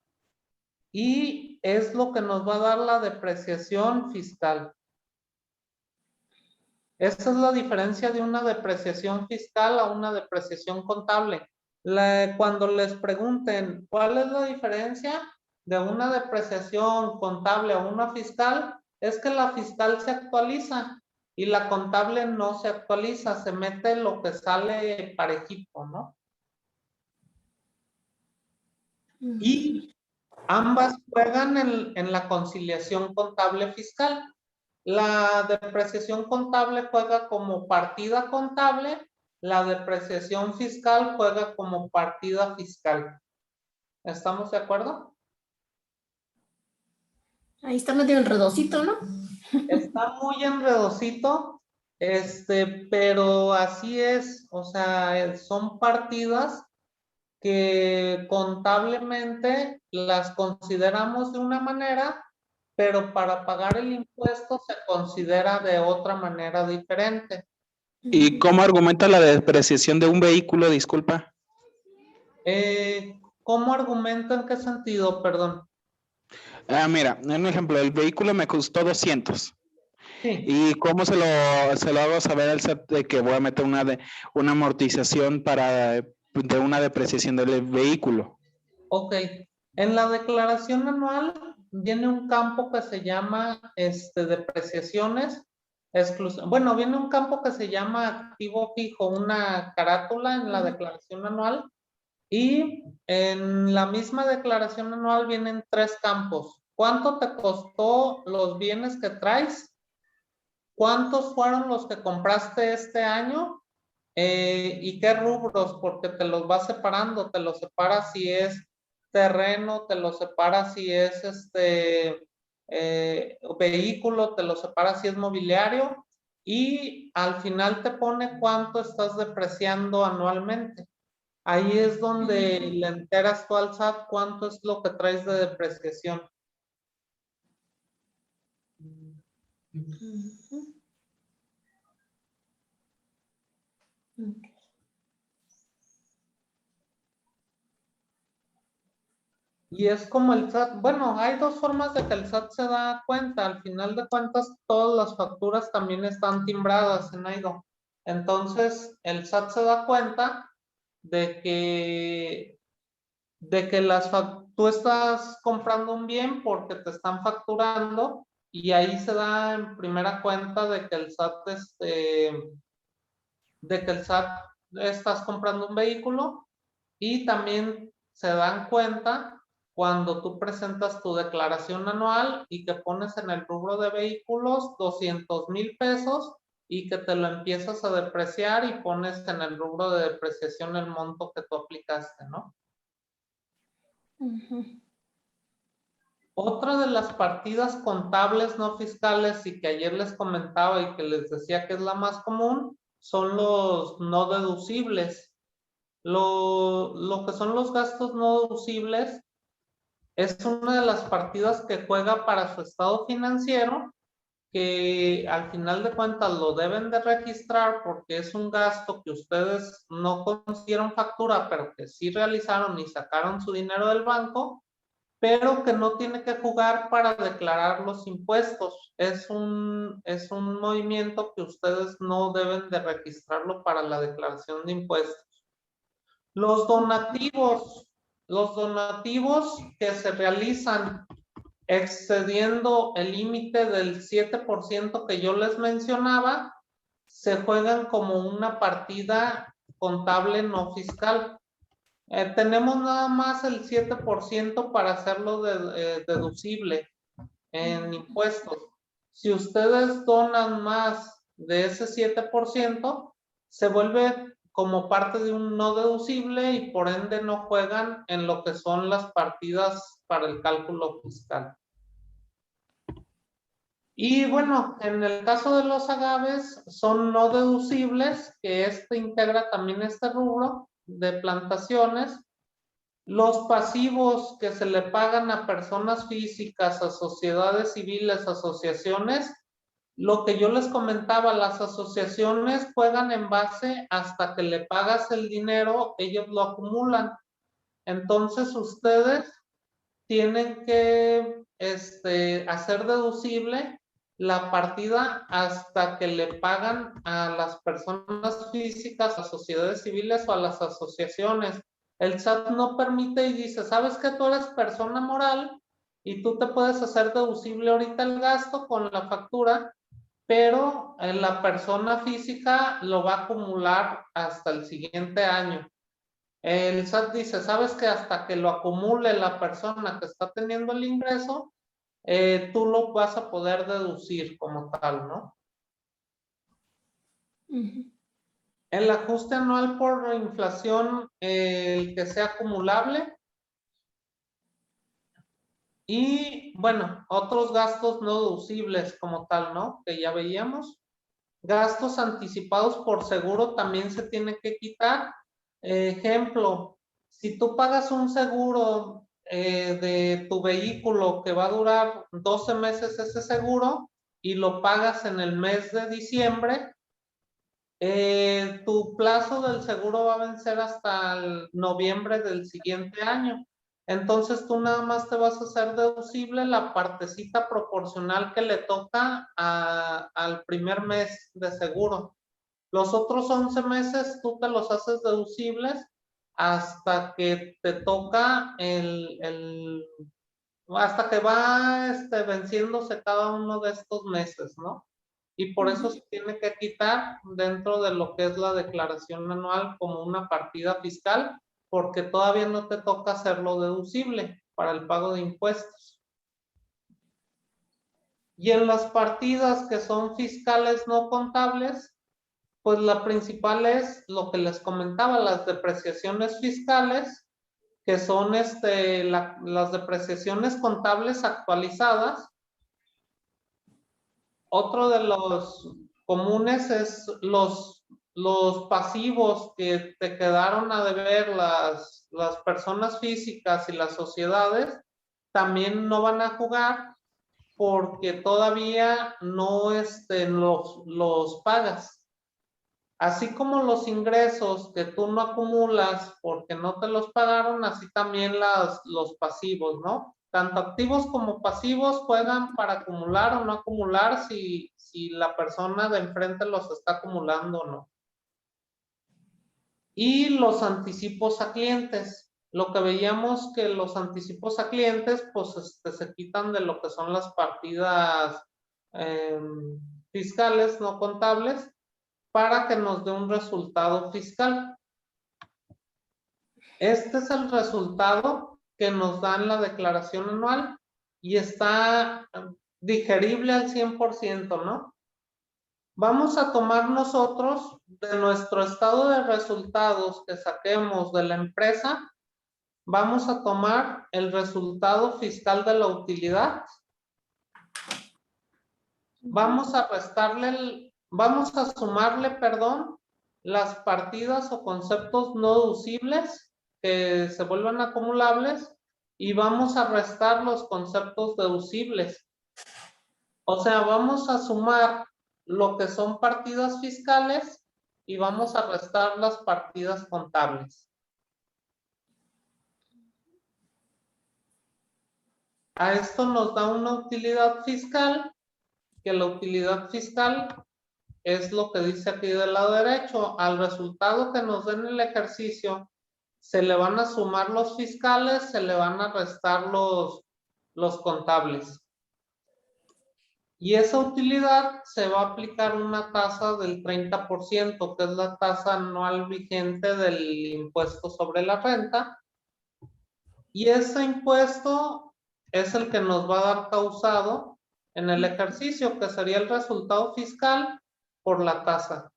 y es lo que nos va a dar la depreciación fiscal. Esa es la diferencia de una depreciación fiscal a una depreciación contable. Cuando les pregunten cuál es la diferencia de una depreciación contable a una fiscal, es que la fiscal se actualiza y la contable no se actualiza, se mete lo que sale parejito, ¿no? Y ambas juegan en la conciliación contable fiscal. La depreciación contable juega como partida contable, la depreciación fiscal juega como partida fiscal. ¿Estamos de acuerdo? Ahí está medio enredosito, ¿no? Está muy enredosito, pero así es, o sea, son partidas que contablemente las consideramos de una manera, pero para pagar el impuesto se considera de otra manera diferente. ¿Y cómo argumenta la depreciación de un vehículo? Disculpa. ¿Cómo argumento? ¿En qué sentido? Perdón. Mira, un ejemplo, el vehículo me costó 200. Sí. ¿Y cómo se lo hago saber al SAT de que voy a meter una amortización de una depreciación del vehículo? Ok. En la declaración anual viene un campo que se llama depreciaciones exclusivas. Bueno, viene un campo que se llama activo fijo, una carátula en la declaración anual. Y en la misma declaración anual vienen 3 campos. ¿Cuánto te costó los bienes que traes? ¿Cuántos fueron los que compraste este año? ¿Y qué rubros? Porque te los vas separando. Te los separas si es terreno, te los separas si es vehículo, te los separas si es mobiliario. Y al final te pone cuánto estás depreciando anualmente. Ahí es donde le enteras tú al SAT cuánto es lo que traes de depreciación. Y es como el SAT, bueno, hay 2 formas de que el SAT se da cuenta. Al final de cuentas, todas las facturas también están timbradas en AIDO. Entonces, el SAT se da cuenta de que tú estás comprando un bien porque te están facturando y ahí se da en primera cuenta de que el SAT estás comprando un vehículo y también se dan cuenta cuando tú presentas tu declaración anual y que pones en el rubro de vehículos 200,000 pesos y que te lo empiezas a depreciar y pones en el rubro de depreciación el monto que tú aplicaste, ¿no? Otra de las partidas contables no fiscales y que ayer les comentaba y que les decía que es la más común son los no deducibles. Lo que son los gastos no deducibles es una de las partidas que juega para su estado financiero, que al final de cuentas lo deben de registrar porque es un gasto que ustedes no consiguieron factura, pero que sí realizaron y sacaron su dinero del banco, pero que no tiene que jugar para declarar los impuestos. Es un movimiento que ustedes no deben de registrarlo para la declaración de impuestos. Los donativos que se realizan excediendo el límite del 7% que yo les mencionaba, se juegan como una partida contable no fiscal. Tenemos nada más el 7% para hacerlo deducible en impuestos. Si ustedes donan más de ese 7%, se vuelve como parte de un no deducible y por ende no juegan en lo que son las partidas para el cálculo fiscal. Y bueno, en el caso de los agaves son no deducibles, que integra también este rubro de plantaciones. Los pasivos que se le pagan a personas físicas, a sociedades civiles, asociaciones, lo que yo les comentaba, las asociaciones juegan en base hasta que le pagas el dinero, ellos lo acumulan. Entonces ustedes tienen que hacer deducible la partida hasta que le pagan a las personas físicas, a sociedades civiles o a las asociaciones. El SAT no permite y dice, ¿sabes que tú eres persona moral y tú te puedes hacer deducible ahorita el gasto con la factura, pero la persona física lo va a acumular hasta el siguiente año? El SAT dice, ¿sabes que hasta que lo acumule la persona que está teniendo el ingreso, tú lo vas a poder deducir como tal, ¿no? El ajuste anual por inflación, el que sea acumulable. Y bueno, otros gastos no deducibles como tal, ¿no? Que ya veíamos. Gastos anticipados por seguro también se tiene que quitar. Ejemplo, si tú pagas un seguro de tu vehículo que va a durar 12 meses ese seguro y lo pagas en el mes de diciembre, tu plazo del seguro va a vencer hasta el noviembre del siguiente año. Entonces tú nada más te vas a hacer deducible la partecita proporcional que le toca al primer mes de seguro. Los otros 11 meses tú te los haces deducibles hasta que te toca hasta que va venciéndose cada uno de estos meses, ¿no? Y por eso se tiene que quitar dentro de lo que es la declaración anual como una partida fiscal, porque todavía no te toca hacerlo deducible para el pago de impuestos. Y en las partidas que son fiscales no contables, pues la principal es lo que les comentaba, las depreciaciones fiscales, que son las depreciaciones contables actualizadas. Otro de los comunes es los pasivos que te quedaron a deber las personas físicas y las sociedades, también no van a jugar porque todavía no los pagas. Así como los ingresos que tú no acumulas porque no te los pagaron, así también los pasivos, ¿no? Tanto activos como pasivos juegan para acumular o no acumular si la persona de enfrente los está acumulando o no. Y los anticipos a clientes. Lo que veíamos que los anticipos a clientes, pues se quitan de lo que son las partidas fiscales no contables para que nos dé un resultado fiscal. Este es el resultado que nos da en la declaración anual y está digerible al 100%, ¿no? Vamos a tomar nosotros de nuestro estado de resultados que saquemos de la empresa, vamos a tomar el resultado fiscal de la utilidad. Vamos a sumarle, perdón, las partidas o conceptos no deducibles que se vuelvan acumulables y vamos a restar los conceptos deducibles. O sea, vamos a sumar lo que son partidas fiscales y vamos a restar las partidas contables. A esto nos da una utilidad fiscal, que la utilidad fiscal es lo que dice aquí del lado derecho. Al resultado que nos den el ejercicio, se le van a sumar los fiscales, se le van a restar los contables. Y esa utilidad se va a aplicar una tasa del 30%, que es la tasa anual vigente del impuesto sobre la renta. Y ese impuesto es el que nos va a dar causado en el ejercicio, que sería el resultado fiscal por la tasa.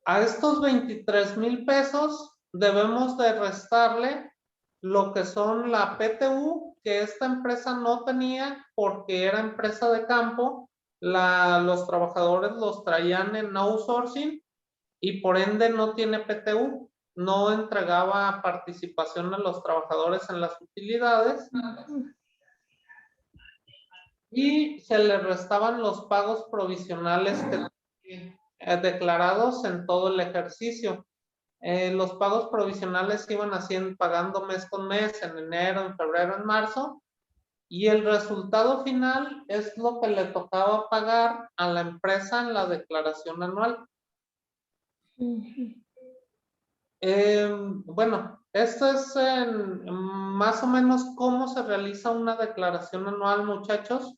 A estos 23,000 pesos debemos de restarle lo que son la PTU, que esta empresa no tenía porque era empresa de campo. Los trabajadores los traían en outsourcing y por ende no tiene PTU. No entregaba participación a los trabajadores en las utilidades. Y se le restaban los pagos provisionales que declarados en todo el ejercicio. Los pagos provisionales iban pagando mes con mes, en enero, en febrero, en marzo, y el resultado final es lo que le tocaba pagar a la empresa en la declaración anual. Bueno, esto es más o menos cómo se realiza una declaración anual, muchachos.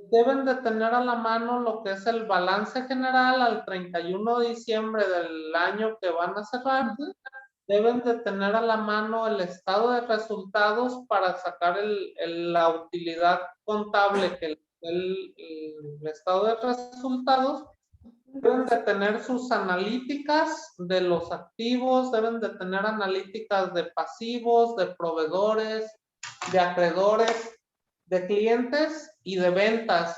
Deben de tener a la mano lo que es el balance general al 31 de diciembre del año que van a cerrar. Deben de tener a la mano el estado de resultados para sacar la utilidad contable, que el estado de resultados. Deben de tener sus analíticas de los activos, deben de tener analíticas de pasivos, de proveedores, de acreedores, de clientes y de ventas.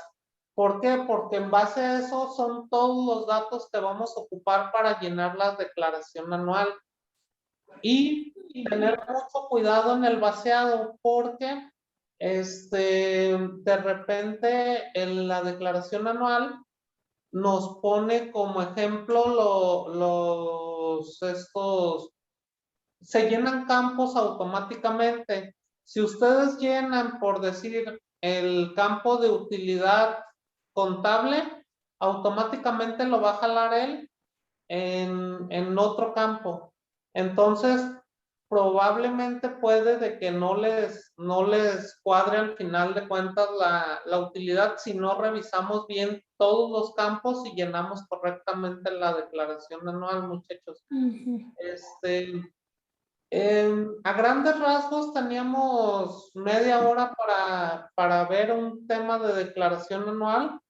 ¿Por qué? Porque en base a eso son todos los datos que vamos a ocupar para llenar la declaración anual. Y tener mucho cuidado en el vaciado, porque de repente en la declaración anual nos pone como ejemplo se llenan campos automáticamente. Si ustedes llenan, por decir, el campo de utilidad contable, automáticamente lo va a jalar él en otro campo. Entonces, probablemente puede de que no les cuadre al final de cuentas la utilidad si no revisamos bien todos los campos y llenamos correctamente la declaración anual, muchachos. A grandes rasgos teníamos media hora para ver un tema de declaración anual.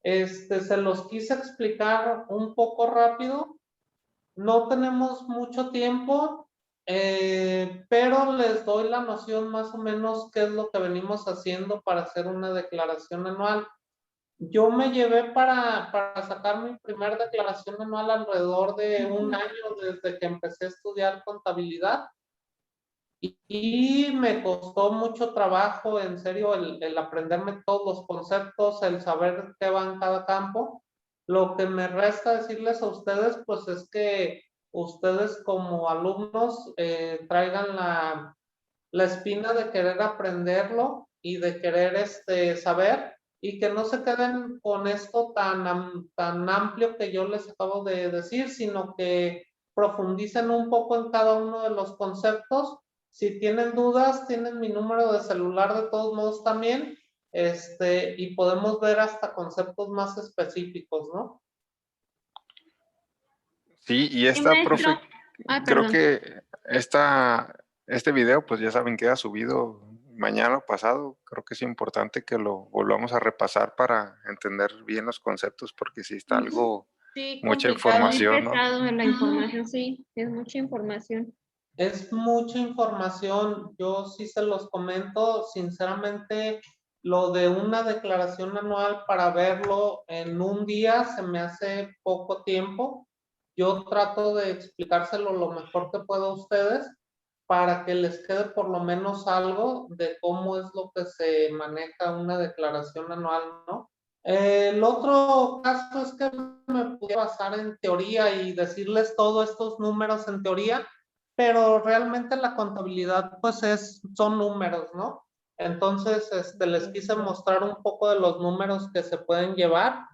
Se los quise explicar un poco rápido. No tenemos mucho tiempo, pero les doy la noción más o menos qué es lo que venimos haciendo para hacer una declaración anual. Yo me llevé para sacar mi primera declaración anual alrededor de un año desde que empecé a estudiar contabilidad. Y me costó mucho trabajo, en serio, el aprenderme todos los conceptos, el saber qué va en cada campo. Lo que me resta decirles a ustedes, pues es que ustedes como alumnos traigan la espina de querer aprenderlo y de querer saber, y que no se queden con esto tan amplio que yo les acabo de decir, sino que profundicen un poco en cada uno de los conceptos. Si tienen dudas, tienen mi número de celular de todos modos también, y podemos ver hasta conceptos más específicos, ¿no? Sí, y esta, profe, creo que este video, pues ya saben, queda subido mañana o pasado. Creo que es importante que lo volvamos a repasar para entender bien los conceptos, porque sí está algo, sí, mucha información, información, ¿no? La información, sí, es mucha información. Es mucha información. Yo sí se los comento, sinceramente, lo de una declaración anual para verlo en un día se me hace poco tiempo. Yo trato de explicárselo lo mejor que puedo a ustedes para que les quede por lo menos algo de cómo es lo que se maneja una declaración anual, ¿no? El otro caso es que me pude basar en teoría y decirles todos estos números en teoría, pero realmente la contabilidad pues son números, ¿no? Entonces les quise mostrar un poco de los números que se pueden llevar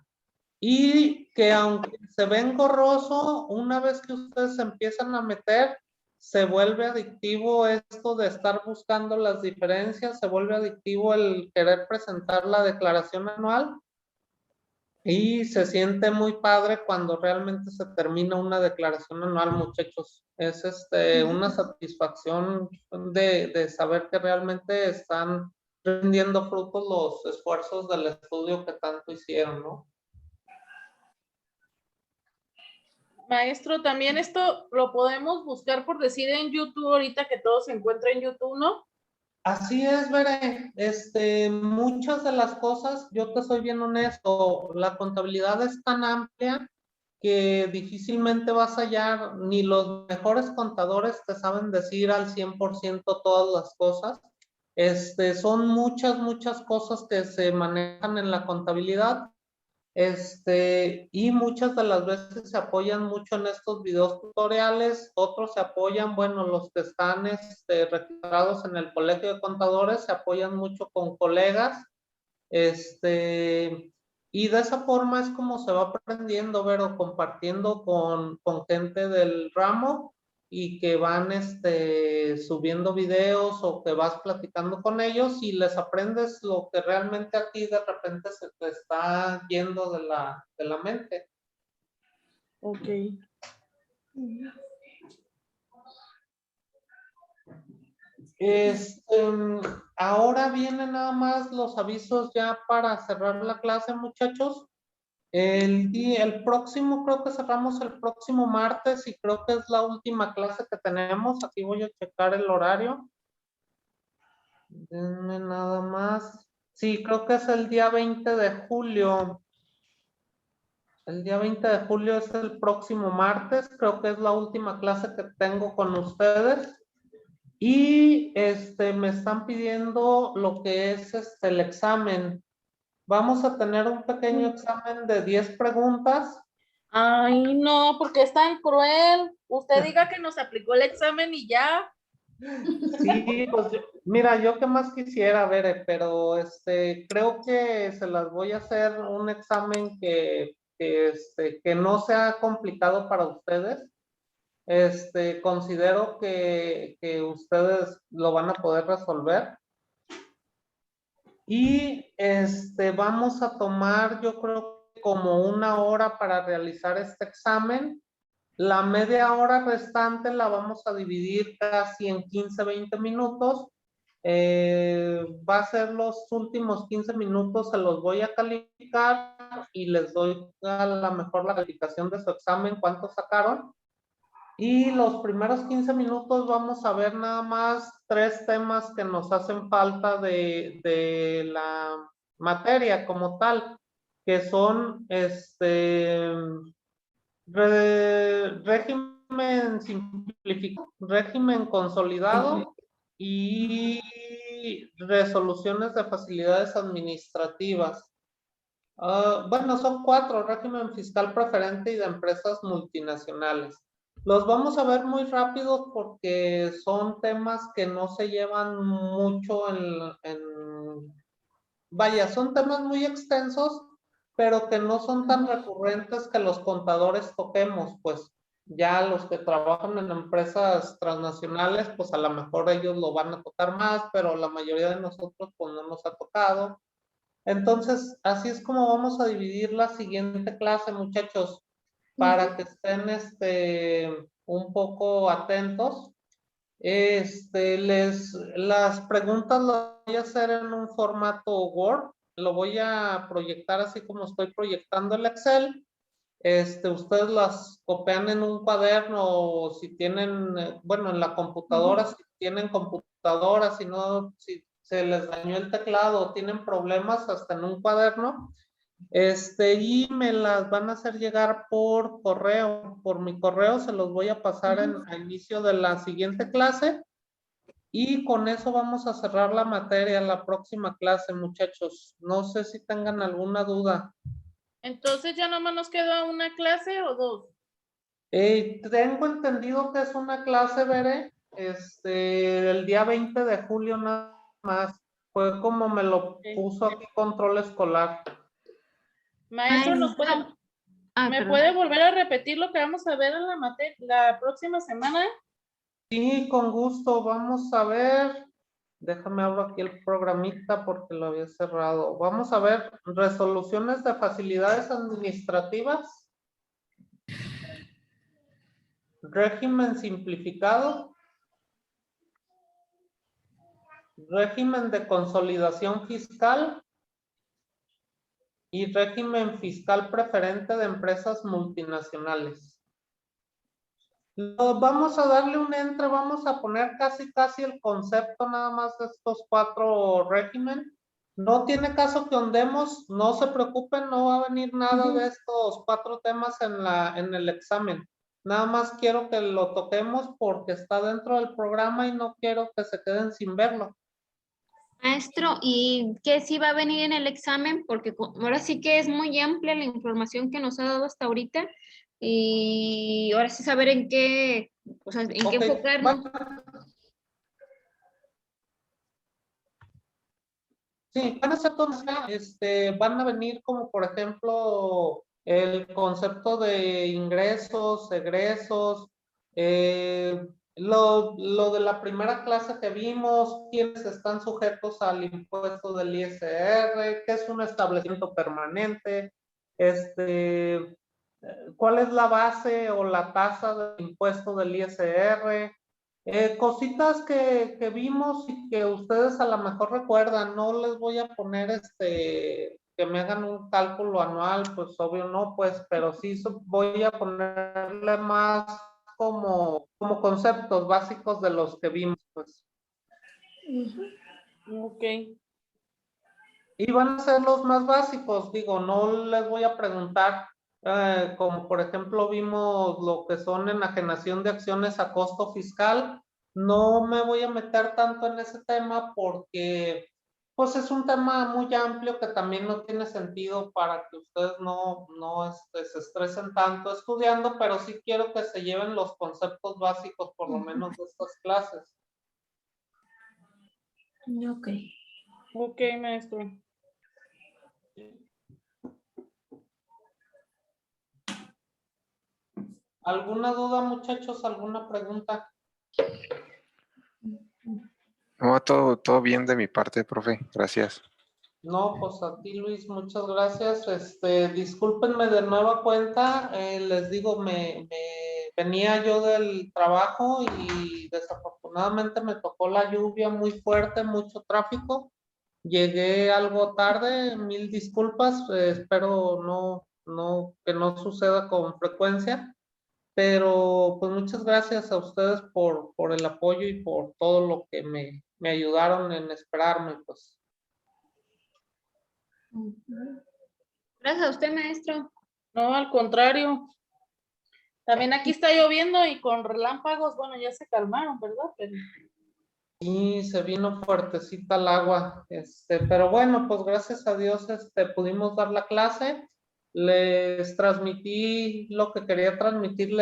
y que aunque se ven engorroso, una vez que ustedes se empiezan a meter, se vuelve adictivo esto de estar buscando las diferencias, se vuelve adictivo el querer presentar la declaración anual y se siente muy padre cuando realmente se termina una declaración anual, muchachos. Es una satisfacción de saber que realmente están rindiendo frutos los esfuerzos del estudio que tanto hicieron, ¿no? Maestro, también esto lo podemos buscar por decir en YouTube ahorita que todo se encuentra en YouTube, ¿no? Así es, Veré. Muchas de las cosas, yo te soy bien honesto, la contabilidad es tan amplia que difícilmente vas a hallar, ni los mejores contadores te saben decir al 100% todas las cosas. Son muchas cosas que se manejan en la contabilidad. Y muchas de las veces se apoyan mucho en estos videos tutoriales, otros se apoyan, bueno, los que están registrados en el Colegio de Contadores se apoyan mucho con colegas, y de esa forma es como se va aprendiendo, Vero, compartiendo con gente del ramo y que van subiendo videos o que vas platicando con ellos y les aprendes lo que realmente a ti de repente se te está yendo de la mente. Ok. Ahora vienen nada más los avisos ya para cerrar la clase, muchachos. El próximo, creo que cerramos el próximo martes y creo que es la última clase que tenemos. Aquí voy a checar el horario. Denme nada más. Sí, creo que es el día 20 de julio. El día 20 de julio es el próximo martes. Creo que es la última clase que tengo con ustedes. Y me están pidiendo lo que es el examen. Vamos a tener un pequeño examen de 10 preguntas. Ay, no, porque es tan cruel. Usted diga que nos aplicó el examen y ya. Sí, pues mira, yo qué más quisiera ver, pero creo que se las voy a hacer un examen que no sea complicado para ustedes. Considero que ustedes lo van a poder resolver. Y vamos a tomar, yo creo, como 1 hora para realizar este examen. La media hora restante la vamos a dividir casi en 15-20 minutos. Va a ser los últimos 15 minutos, se los voy a calificar y les doy a la mejor la calificación de su examen, cuánto sacaron. Y los primeros 15 minutos vamos a ver nada más 3 temas que nos hacen falta de la materia como tal, que son régimen simplificado, régimen consolidado y resoluciones de facilidades administrativas. Bueno, son 4, régimen fiscal preferente y de empresas multinacionales. Los vamos a ver muy rápidos porque son temas que no se llevan mucho vaya, son temas muy extensos, pero que no son tan recurrentes que los contadores toquemos, pues ya los que trabajan en empresas transnacionales, pues a lo mejor ellos lo van a tocar más, pero la mayoría de nosotros pues no nos ha tocado. Entonces, así es como vamos a dividir la siguiente clase, muchachos, para que estén un poco atentos. Las preguntas las voy a hacer en un formato Word, lo voy a proyectar así como estoy proyectando el Excel. Ustedes las copian en un cuaderno o si tienen, bueno, en la computadora, si tienen computadora, si no, si se les dañó el teclado o tienen problemas, hasta en un cuaderno. Y me las van a hacer llegar por correo. Por mi correo se los voy a pasar al inicio de la siguiente clase. Y con eso vamos a cerrar la materia, la próxima clase, muchachos. No sé si tengan alguna duda. Entonces ya nomás nos queda una clase o 2. Tengo entendido que es una clase, Veré, el día 20 de julio nada más. Fue como me lo puso aquí control escolar. Maestro, ¿me puede volver a repetir lo que vamos a ver en la próxima semana? Sí, con gusto. Vamos a ver. Déjame abro aquí el programita porque lo había cerrado. Vamos a ver resoluciones de facilidades administrativas. Régimen simplificado. Régimen de consolidación fiscal. Y régimen fiscal preferente de empresas multinacionales. Vamos a darle un entre, vamos a poner casi el concepto nada más de estos 4 régimen. No tiene caso que ondemos, no se preocupen, no va a venir nada de estos 4 temas en el examen. Nada más quiero que lo toquemos porque está dentro del programa y no quiero que se queden sin verlo. Maestro, ¿y qué sí va a venir en el examen? Porque ahora sí que es muy amplia la información que nos ha dado hasta ahorita y ahora sí saber en qué, o sea, en qué Ok, enfocarnos. Sí, van a ser todos, van a venir como por ejemplo el concepto de ingresos, egresos, lo de la primera clase que vimos, quiénes están sujetos al impuesto del ISR, qué es un establecimiento permanente, cuál es la base o la tasa de impuesto del ISR. Cositas que vimos y que ustedes a lo mejor recuerdan, no les voy a poner que me hagan un cálculo anual, pues obvio no, pues, pero sí voy a ponerle más como conceptos básicos de los que vimos, pues. Ok. Y van a ser los más básicos, digo, no les voy a preguntar, como por ejemplo vimos lo que son enajenación de acciones a costo fiscal. No me voy a meter tanto en ese tema porque pues es un tema muy amplio que también no tiene sentido para que ustedes no se estresen tanto estudiando, pero sí quiero que se lleven los conceptos básicos por lo menos de estas clases. Ok. Ok, maestro. ¿Alguna duda, muchachos? ¿Alguna pregunta? No, todo bien de mi parte, profe. Gracias. No, pues a ti, Luis, muchas gracias. Discúlpenme de nueva cuenta. Les digo, me venía yo del trabajo y desafortunadamente me tocó la lluvia muy fuerte, mucho tráfico. Llegué algo tarde, mil disculpas. Espero que no suceda con frecuencia. Pero pues muchas gracias a ustedes por el apoyo y por todo lo que me ayudaron en esperarme, pues. Gracias a usted, maestro. No, al contrario. También aquí está lloviendo y con relámpagos, bueno, ya se calmaron, ¿verdad? Pero... Sí, se vino fuertecita el agua, pero bueno, pues gracias a Dios, pudimos dar la clase. Les transmití lo que quería transmitirles